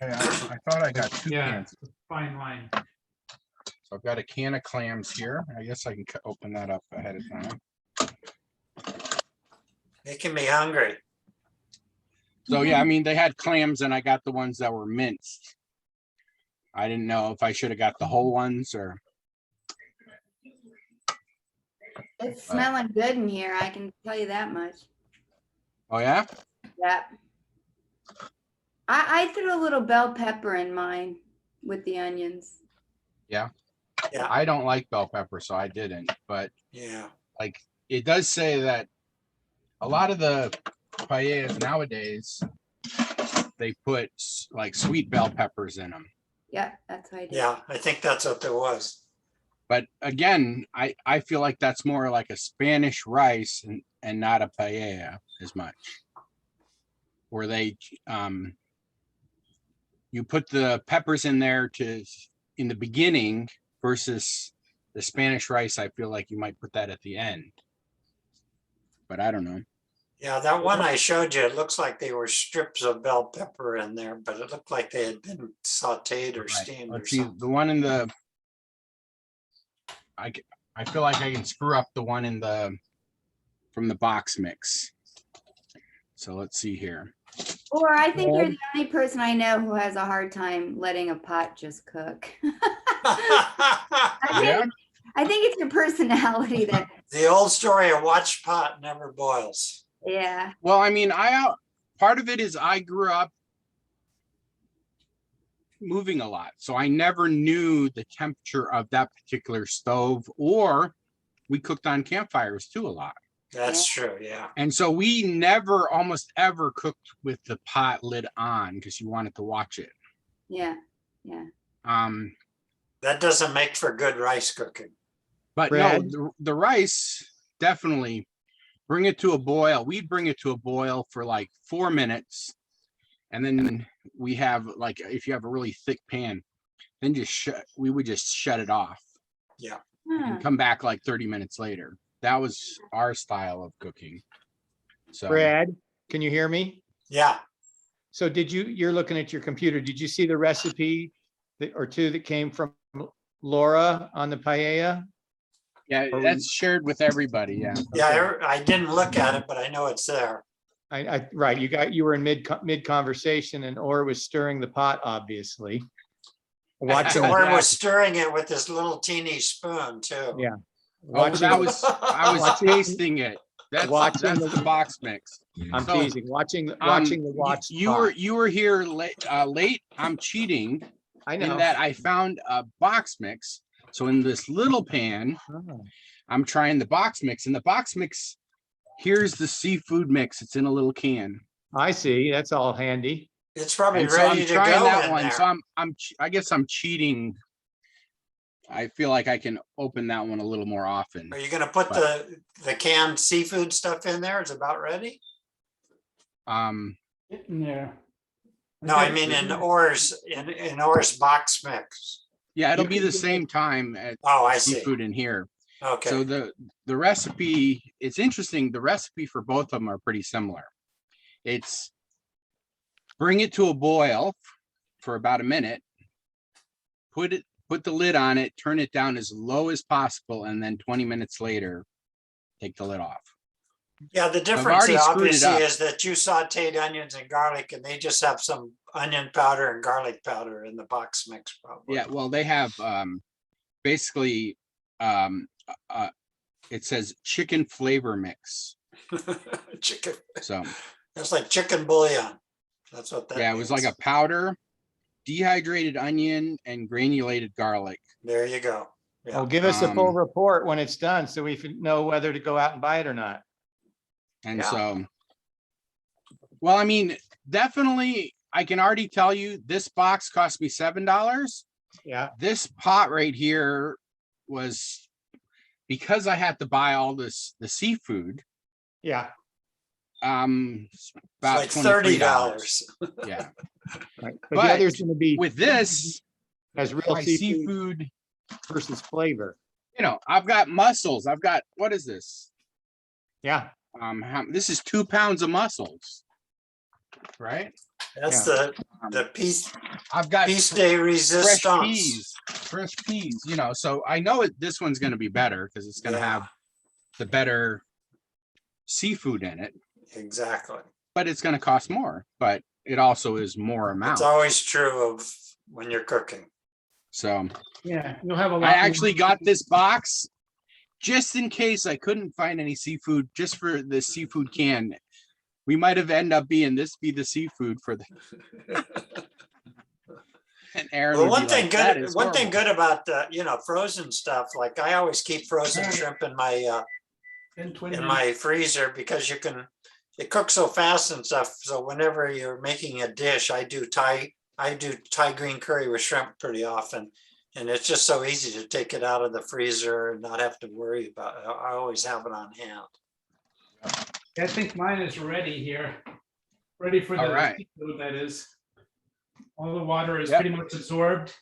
I thought I got two Yeah, cans. fine line. So I've got a can of clams here. I guess I can open that up ahead of time. Making me hungry. So yeah, I mean, they had clams and I got the ones that were minced. I didn't know if I should have got the whole ones or. It's smelling good in here, I can tell you that much. Oh yeah? Yeah. I threw a little bell pepper in mine with the onions. Yeah, I don't like bell pepper, so I didn't, but yeah. like it does say that a lot of the paellas nowadays, they put like sweet bell peppers in them. Yeah, that's what I did. Yeah, I think that's what there was. But again, I feel like that's more like a Spanish rice and not a paella as much. Where they you put the peppers in there in the beginning versus the Spanish rice, I feel like you might put that at the end. but I don't know. Yeah, that one I showed you, it looks like they were strips of bell pepper in there, but it looked like they had been sauteed or Right. steamed or Let's see, something. the one in the, I feel like I can screw up the one in the, from the box mix. So let's see here. Or I think you're the only person I know who has a hard time letting a pot just cook. Yeah. I think it's your personality that, The old story of watch pot never boils. yeah. Well, I mean, part of it is I grew up moving a lot. So I never knew the temperature of that particular stove, or we cooked on campfires too a lot. That's true, yeah. And so we never almost ever cooked with the pot lid on because you wanted to watch it. Yeah, yeah. That doesn't make for good rice cooking. But Brad? no, the rice, definitely bring it to a boil. We'd bring it to a boil for like 4 minutes. And then we have, like, if you have a really thick pan, then we would just shut it off Yeah. Huh. and come back like 30 minutes later. That was our style of cooking. So Brad, can you hear me? Yeah. So you're looking at your computer. Did you see the recipe or two that came from Laura on the paella? yeah, that's shared with everybody. Yeah. Yeah, I didn't look at it, but I know it's there. Right, you were in mid conversation and Orr was stirring the pot, obviously. Watching, Or was stirring it with this little teeny spoon too. Yeah. Oh, I was tasting it. That's Watching the box mix. I'm So, teasing, watching the watch. You were here late. I'm cheating I in know. that I found a box mix. So in this little pan, Oh. I'm trying the box mix, and the box mix, here's the seafood mix. It's in a little can. I see, that's all handy. It's probably And so ready I'm to trying go that in one. there. So I guess I'm cheating. I feel like I can open that one a little more often. Are you gonna put But- the canned seafood stuff in there? It's about ready? Yeah. No, I mean in Orr's box mix. Yeah, it'll be the same time as Oh, I see. seafood in here. Okay. So the recipe, it's interesting. The recipe for both of them are pretty similar. It's bring it to a boil for about a minute, put the lid on it, turn it down as low as possible, and then 20 minutes later, take the lid off. Yeah, the difference already screwed it obviously up. is that you sauteed onions and garlic and they just have some onion powder and garlic powder in the box mix probably. Yeah, well, they have basically it says chicken flavor mix. Chicken, So it's like chicken bouillon. That's what that yeah, it was like means. a powder, dehydrated onion, and granulated garlic. There you go. Yeah. Well, give us a full Um, report when it's done, so we can know whether to go out and buy it or not. And Yeah. so, well, I mean, definitely, I can already tell you this box cost me $7. Yeah, This pot right here was, because I had to buy all the seafood, yeah. It's about like $23. $30. Yeah. Right. But the But other's gonna be With this, as real my seafood seafood, versus flavor. I've got mussels. I've got, what is this? Yeah, This is 2 pounds of mussels, right? That's Yeah. the piece I've got de resistance. fresh peas, so I know this one's going to be better because it's going to Yeah. have the better seafood in it, Exactly. but it's going to cost more, but it also is more amount. It's always true of when you're cooking. So Yeah, you'll have a lot. I actually got this box just in case I couldn't find any seafood, just for the seafood can. We might have ended up be the seafood for the. And Aaron Well, would one be thing like, "That good, is one thing horrible." good about frozen stuff, like I always keep frozen shrimp in my 10, 20 in minutes. my freezer because it cooks so fast and stuff. So whenever you're making a dish, I do Thai green curry with shrimp pretty often. And it's just so easy to take it out of the freezer and not have to worry about it. I always have it on hand. I think mine is ready here. Ready for All the right. seafood, that is. All the water is Yep. pretty much absorbed.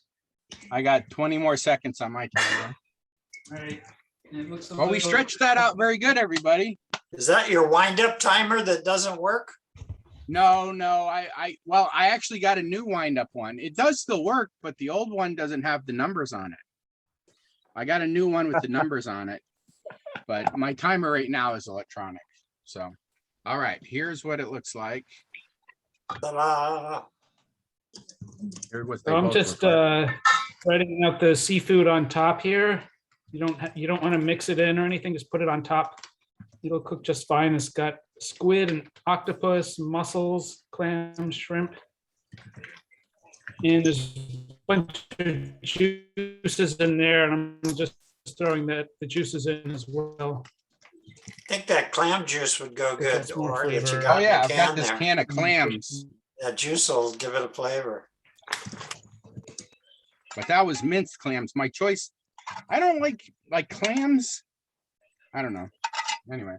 I got 20 more seconds on my timer. All right. And it looks a Well, we little- stretched that out very good, everybody. Is that your wind-up timer that doesn't work? No, well, I actually got a new wind-up one. It does still work, but the old one doesn't have the numbers on it. I got a new one with the numbers on it, but my timer right now is electronic. So, all right, here's what it looks like. Ta-da. Here's what they So I'm both just look like. spreading out the seafood on top here. You don't want to mix it in or anything, just put it on top. It'll cook just fine. It's got squid and octopus, mussels, clams, shrimp. And there's a bunch of juices in there, and I'm just throwing the juices in as well. I think that clam juice would go good, That's more or that you flavor. got Oh in yeah, the I've got can this there. can of clams, That juice will give it a flavor. but that was minced clams. My choice. I don't like clams. I don't know. Anyway.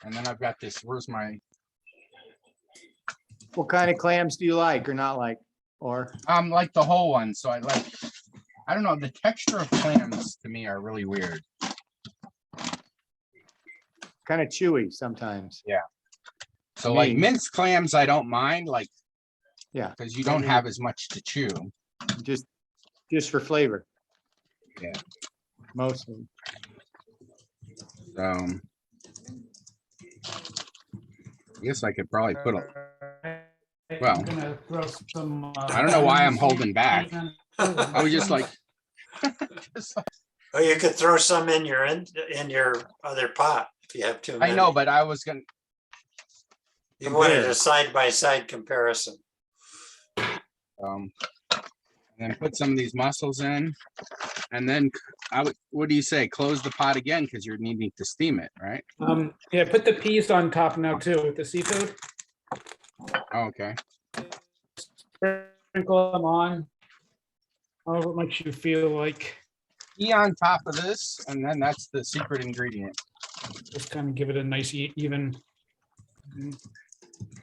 And then I've got this. Where's my? What kind of clams do you like or not like? Or Like the whole one. So I like. I don't know. The texture of clams to me are really weird. kind of chewy sometimes? So like Me. minced clams, I don't mind. Like, Yeah, because you don't have as much to chew. just for flavor. Yeah. Mostly. So. I guess I could probably put a. Well, I'm gonna throw some, I don't know why I'm holding back. I was just like. Oh, you could throw some in your other pot if you have too many. I know, but I was gonna. You wanted compare. a side-by-side comparison. And then put some of these mussels in, and then what do you say? Close the pot again because you're needing to steam it, right? Yeah, put the peas on top now too with the seafood. Oh, okay. Sprinkle them on. However much you feel like. Pea on top of this, and then that's the secret ingredient. Just kind of give it a nice even.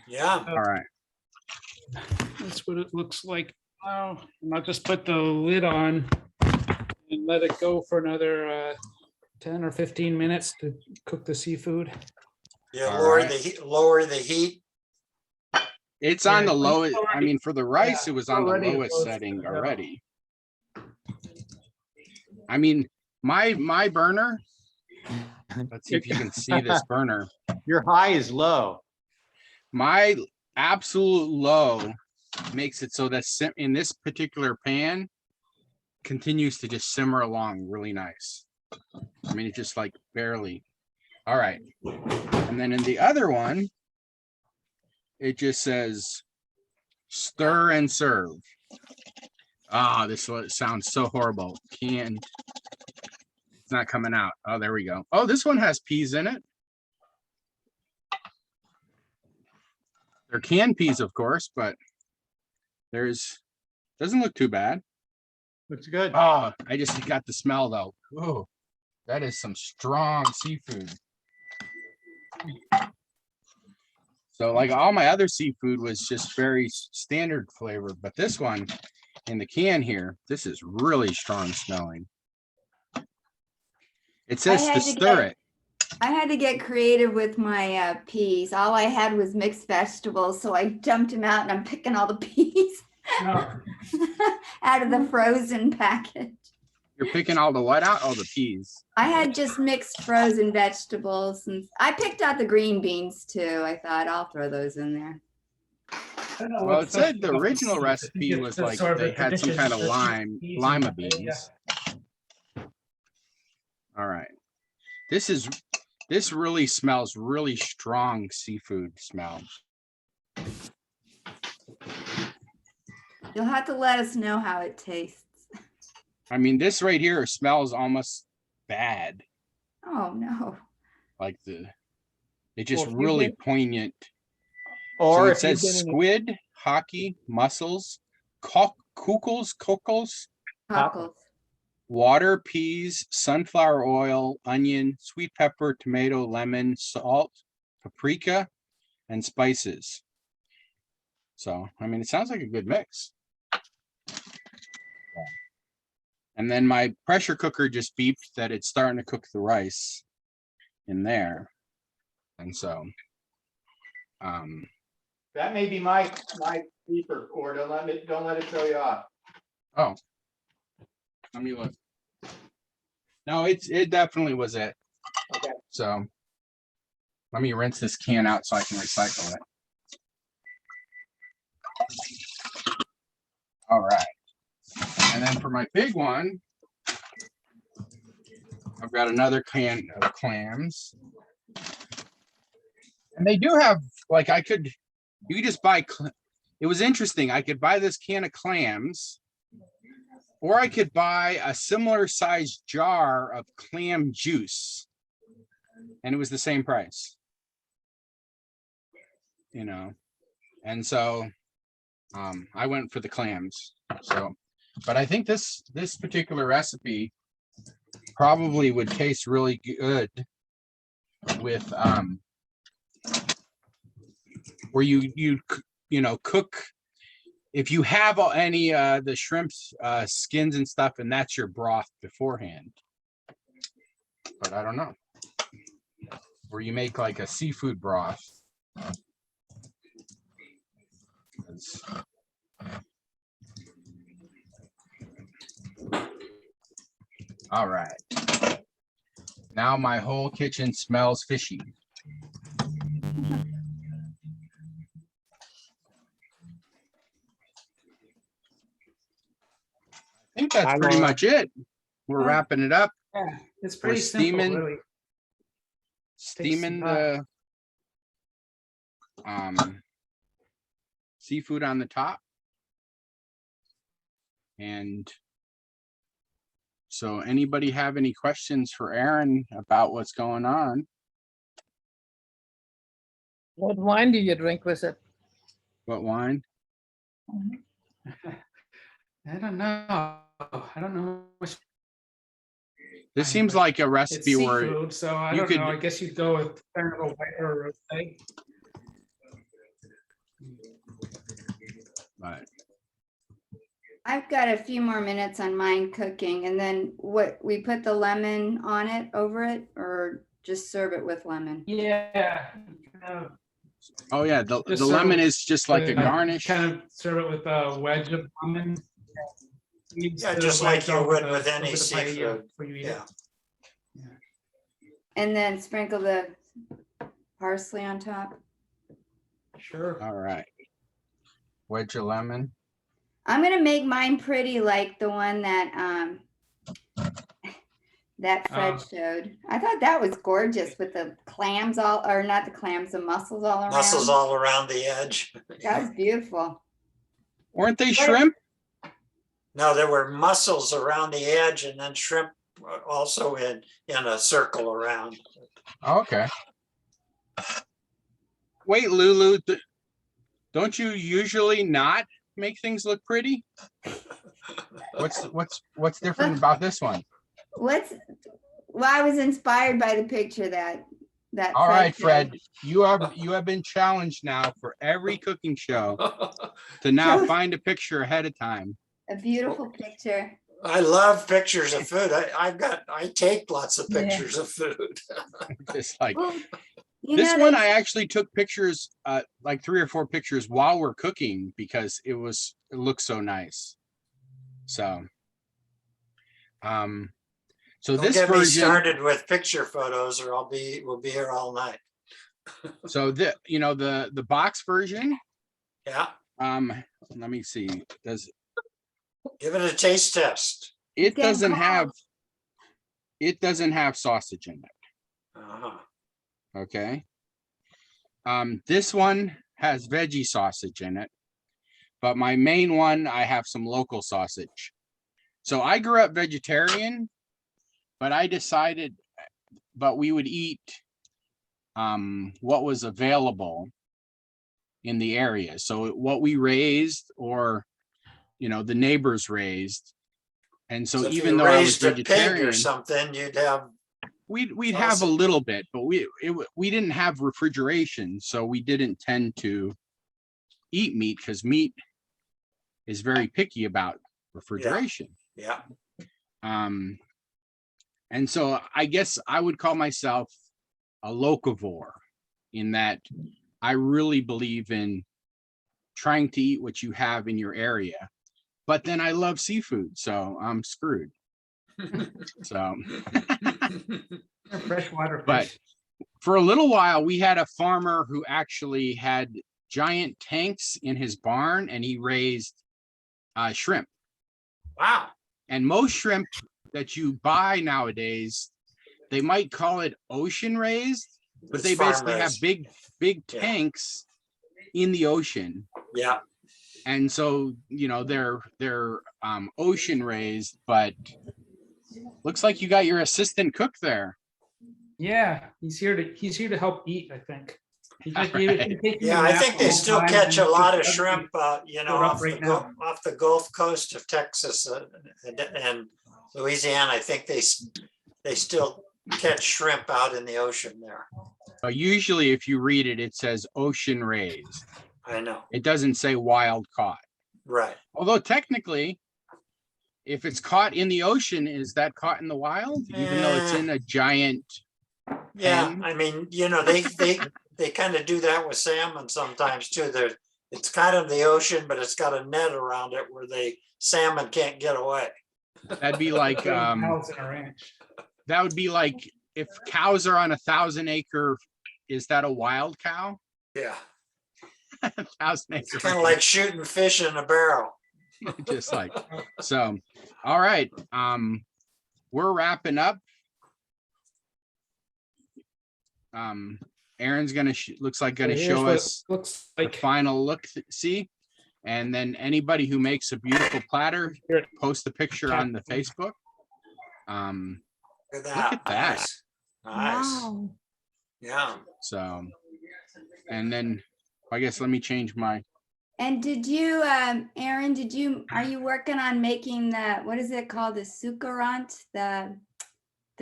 Yeah, All right. That's what it looks like now. And I'll just put the lid on and let it go for another 10 or 15 minutes to cook the seafood. yeah. All Lower right. the heat. Lower the heat. It's on the Yeah, lowest. I already- mean, for the rice, yeah, it was on the already lowest close setting to go. already. I mean, my burner. Let's see if you can see this burner. Your high is low. My absolute low makes it so that in this particular pan continues to just simmer along really nice. I mean, it just like barely. All right. And then in the other one, it just says stir and serve. Ah, this sounds so horrible. It's not coming out. Oh, there we go. Oh, this one has peas in it. They're canned peas, of course, but doesn't look too bad. Looks good. Oh, I just got the smell though. Oh, that is some strong seafood. So like all my other seafood was just very standard flavor, but this one in the can here, this is really strong smelling. It says had to to stir get- it. I had to get creative with my peas. All I had was mixed vegetables, so I dumped them out and I'm picking all the peas out of the frozen package. You're picking all the what out? Oh, the peas. I had just mixed frozen vegetables and I picked out the green beans too. I thought I'll throw those in there. Well, it said the original recipe was like they had some kind of lima beans. All right. This really smells really strong seafood smell. You'll have to let us know how it tastes. I mean, this right here smells almost bad. Oh no. Like it's just Well, if you've really been- poignant. Or So it if you've says been in squid, hockey, mussels, cockles, Cockles. water, peas, sunflower oil, onion, sweet pepper, tomato, lemon, salt, paprika, and spices. So, I mean, it sounds like a good mix. And then my pressure cooker just beeped that it's starting to cook the rice in there. And so, That may be my beeper cord. Don't let it throw you off. oh, let me look. No, it definitely was it. Okay. So let me rinse this can out so I can recycle it. All right. And then for my big one, I've got another can of clams. And they do have, like, you could just buy, it was interesting. I could buy this can of clams, or I could buy a similar sized jar of clam juice. And it was the same price. You know, and so I went for the clams. So, but I think this particular recipe probably would taste really good with where you know, cook, if you have any the shrimps skins and stuff, and that's your broth beforehand. But I don't know, where you make like a seafood broth. All right. Now my whole kitchen smells fishy. I think that's pretty much it. We're wrapping it up. Yeah, it's pretty We're simple, steaming. really. Steaming some the seafood on the top. And so anybody have any questions for Aaron about what's going on? What wine do you drink with it? What wine? I don't know. I don't know. This seems like a It's recipe where seafood, so I you don't could- know. I guess you'd go with kind of a white or rosé. but I've got a few more minutes on mine cooking, and then what, we put the lemon on it, over it, or just serve it with lemon? Yeah. Kind of, oh yeah, the Just lemon serve is just like a garnish. Kind of serve it with a wedge of lemon. Yeah, just like you would with any seafood. Yeah. And then sprinkle the parsley on top. Sure. All right. Wedge of lemon. I'm gonna make mine pretty like the one that that Fred showed. I thought that was gorgeous with the clams all, or not the clams, the mussels all around. Mussels all around the edge. That was beautiful. Weren't they shrimp? No, there were mussels around the edge and then shrimp also in a circle around. Okay. Wait, Lulu, don't you usually not make things look pretty? What's different about this one? Well, I was inspired by the picture that All right, showed. Fred, you have been challenged now for every cooking show to now find a picture ahead of time. A beautiful picture. I love pictures of food. I take lots of pictures of food. Just like Well, you this know, one, they- I actually took pictures, like 3 or 4 pictures while we're cooking because it looked so nice. So, so Don't this get me version, started with picture photos or we'll be here all night. so the box version, Yeah, let me see, give it a taste test. it Getting doesn't have sausage in it. Uh-huh. Okay. This one has veggie sausage in it, but my main one, I have some local sausage. So I grew up vegetarian, but I decided, but we would eat what was available in the area. So what we raised, or the neighbors raised. And so if even you though I was raised a pig vegetarian, or something, you'd have we'd have a little bit, but we didn't have refrigeration, so we didn't tend to eat meat because meat is very picky about refrigeration. yeah. And so I guess I would call myself a locavore in that I really believe in trying to eat what you have in your area. But then I love seafood, so I'm screwed. So, Freshwater but fish. for a little while, we had a farmer who actually had giant tanks in his barn, and he raised shrimp. Wow. And most shrimp that you buy nowadays, they might call it ocean raised, but It's they farm basically have raised. big Yeah. tanks in the ocean. Yeah. And so, you know, they're ocean raised, but looks like you got your assistant cook there. Yeah, he's here to help eat, I think. He's Right. taking Yeah, a I nap think the they whole still time, catch a and lot of he's shrimp, you know, stood up off right now. off the Gulf Coast of Texas and Louisiana. I think they still catch shrimp out in the ocean there. Usually if you read it, it says ocean raised. I know. It doesn't say wild caught. Right. Although technically, if it's caught in the ocean, is that caught in the wild? Even though it's in a giant Yeah, pen? I mean, you know, they kind of do that with salmon sometimes too. It's kind of the ocean, but it's got a net around it where salmon can't get away. That'd be like, Cows in a ranch. that would be like if cows are on a 1,000-acre, is that a wild cow? Yeah, 1,000 it's acre. kind of like shooting fish in a barrel. Just like, so, all right. We're wrapping up. Aaron's gonna, looks like gonna So here's show what it us looks the like. final look, see? And then anybody who makes a beautiful platter, Here. post the picture on the Facebook. Look at Look that. at that. Nice. Nice. Wow. Yeah. So, and then I guess let me change my, And did you, Aaron, are you working on making what is it called? The succulent, the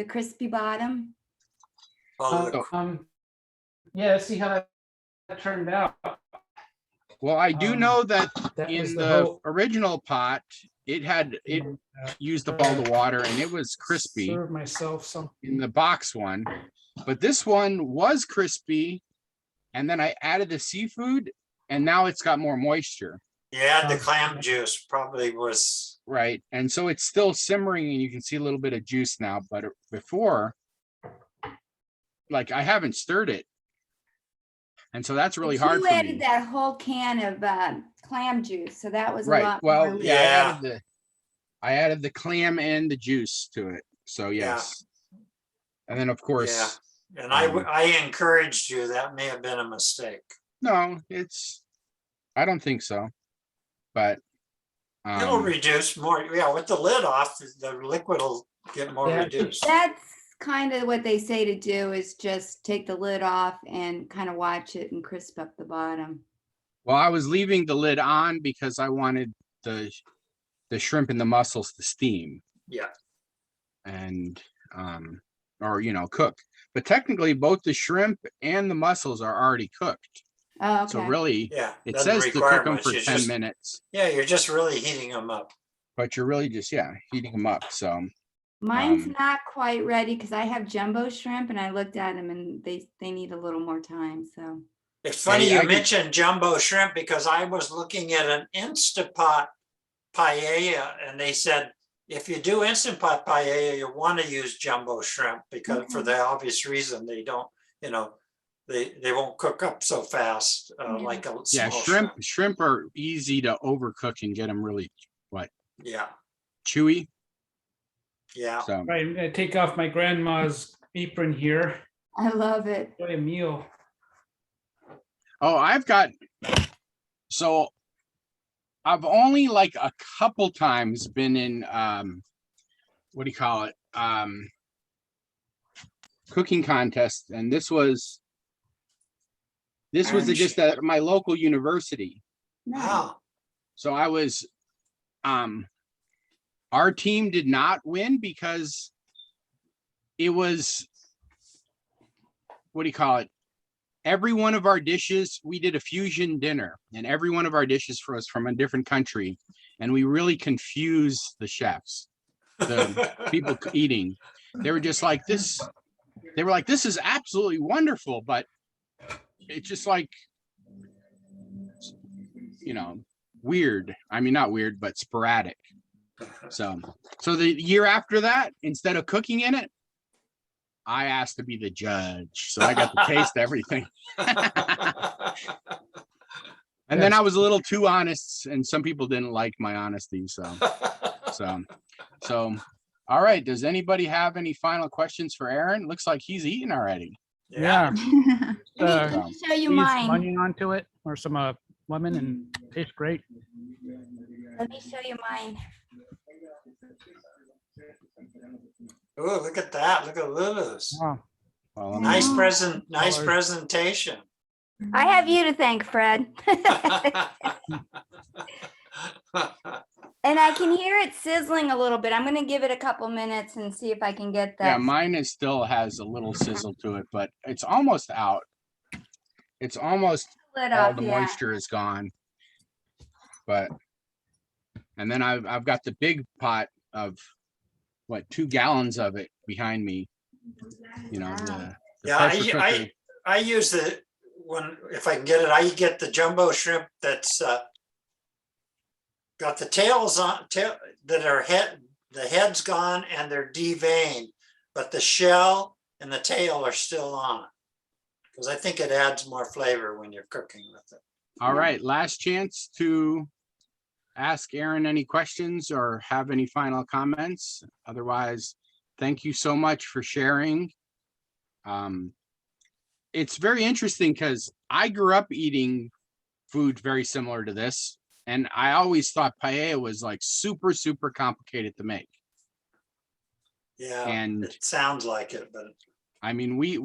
crispy bottom? Well, Yeah, let's see how that turned out. well, I do know that That was in the the hope. original pot, it used up all the water and it was crispy Serve myself some. in the box one, but this one was crispy. And then I added the seafood and now it's got more moisture. yeah, the clam juice probably was. Right. And so it's still simmering and you can see a little bit of juice now, but before, like I haven't stirred it. And so that's really But hard you for added me. that whole can of clam juice, so that was a Right. lot Well, more. yeah, Yeah. I added the clam and the juice to it. So Yeah. yes. And then of course, And I encouraged you. That may have been a mistake. no, I don't think so. But It'll reduce more. Yeah, with the lid off, the liquid will get more Yeah. reduced. That's kind of what they say to do, is just take the lid off and kind of watch it and crisp up the bottom. well, I was leaving the lid on because I wanted the shrimp and the mussels to steam. Yeah. And or cook. But technically both the shrimp and the mussels are already cooked. Oh, So okay. really, Yeah. it doesn't says to require cook them much. for You 10 just- minutes, Yeah, you're just really heating them up. but you're really just, heating them up. So Mine's Um, not quite ready because I have jumbo shrimp and I looked at them and they need a little more time, so. It's funny I you could- mentioned jumbo shrimp because I was looking at an Instapot paella and they said, if you do Instant Pot paella, you want to use jumbo shrimp because for the obvious reason they don't, they won't cook up so fast like a yeah, small shrimp are easy to overcook and get them really Yeah, chewy. yeah. So Right, I'm gonna take off my grandma's apron here. I love it. Enjoy a meal. so I've only like a couple times been in what do you call it? Cooking contest, and this was just at my local university. Nice. Wow. So I was our team did not win because it was, what do you call it? Every one of our dishes, we did a fusion dinner, and every one of our dishes was from a different country, and we really confused the chefs, the people eating. They were just like, this they were like, this is absolutely wonderful, but it's just like, you know, weird. I mean, not weird, but sporadic. So the year after that, instead of cooking in it, I asked to be the judge. So I got to taste everything. And then I was a little too honest, and some people didn't like my honesty. So, all right. Does anybody have any final questions for Aaron? Looks like he's eating already. Yeah. Let me show you Squeeze mine. onion onto it or some lemon and tastes great. Let me show you mine. Oh, look at that. Look at Lulu's. Wow. Well, Nice Mm. nice presentation. I have you to thank, Fred. And I can hear it sizzling a little bit. I'm going to give it a couple minutes and see if I can get that. yeah, mine is still has a little sizzle to it, but it's almost out. It's almost Split all up, the yeah. moisture is gone. But, and then I've got the big pot of what, 2 gallons of it behind me. You know, the Yeah, pressure cooker. I use if I can get it, I get the jumbo shrimp that's got the tails that are the head's gone and they're deveined, but the shell and the tail are still on. Because I think it adds more flavor when you're cooking with it. All right, last chance to ask Aaron any questions or have any final comments. Otherwise, thank you so much for sharing. It's very interesting because I grew up eating food very similar to this, and I always thought paella was like super, super complicated to make. Yeah, And it sounds like it, but I mean, we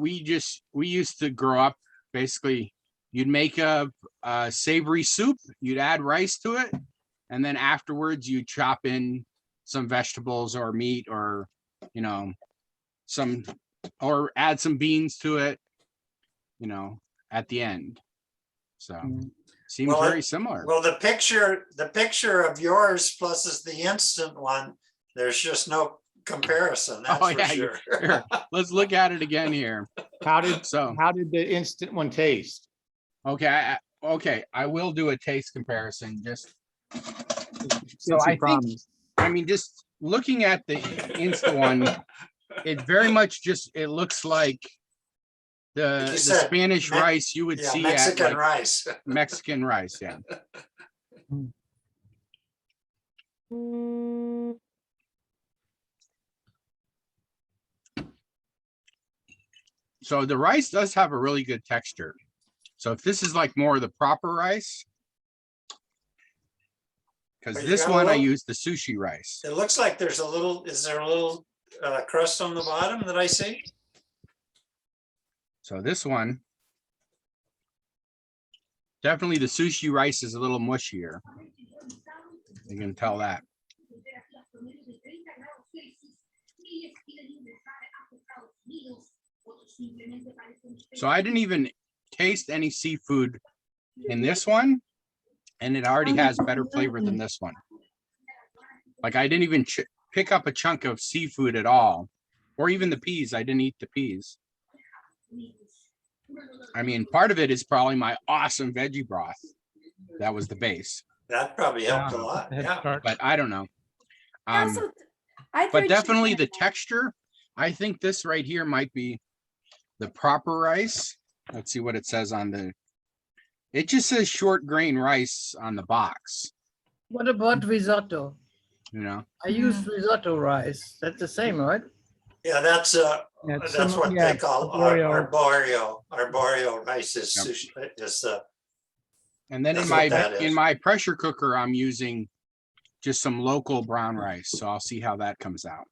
used to grow up, basically, you'd make a savory soup, you'd add rice to it, and then afterwards you chop in some vegetables or meat or, you know, or add some beans to it, you know, at the end. So seems Well, very similar. well, the picture of yours plus is the instant one. There's just no comparison, that's Oh, for yeah, sure. Here, let's look at it again here. How did So, the instant one taste? okay, I will do a taste comparison just. So Since you I think, promised. I mean, just looking at the Insta one, it very much just, it looks like the You said Spanish rice you would Yeah, see Mexican at like rice. Mexican rice, yeah. So the rice does have a really good texture. So if this is like more of the proper rice, because But you this got a one I little- use the sushi rice. It looks like there's a little, is there a little crust on the bottom that I see? So this one, definitely the sushi rice is a little mushier. You can tell that. So I didn't even taste any seafood in this one, and it already has better flavor than this one. Like I didn't even pick up a chunk of seafood at all, or even the peas. I didn't eat the peas. I mean, part of it is probably my awesome veggie broth. That was the base, That probably helped a lot, Head yeah. start. but I don't know. Also, I But threw definitely chicken the texture, I think this right here might be the proper rice. Let's see what it says on the, it just says short grain rice on the box, What about risotto? you know? I use risotto rice. That's the same, right? Yeah, that's Yeah, it's that's similar- what yeah, they call arborio. arborio rice is Yep. sushi, is And then That's what that in is. my pressure cooker, I'm using just some local brown rice. So I'll see how that comes out.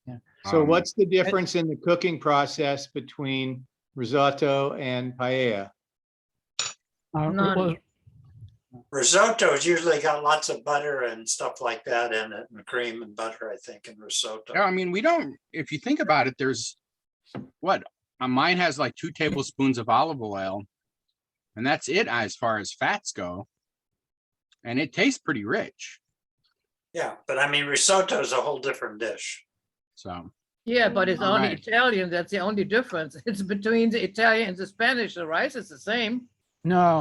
Yeah. So Um, what's the difference in the cooking process between risotto and paella? None. Well, risotto's usually got lots of butter and stuff like that in it, and cream and butter, I think, in risotto. Yeah, I mean, we don't, if you think about it, there's what, mine has like 2 tablespoons of olive oil, and that's it as far as fats go. And it tastes pretty rich. Yeah, but I mean, risotto is a whole different dish. So, Yeah, but it's All only right. Italian. That's the only difference. It's between the Italian and the Spanish. The rice is the same. No,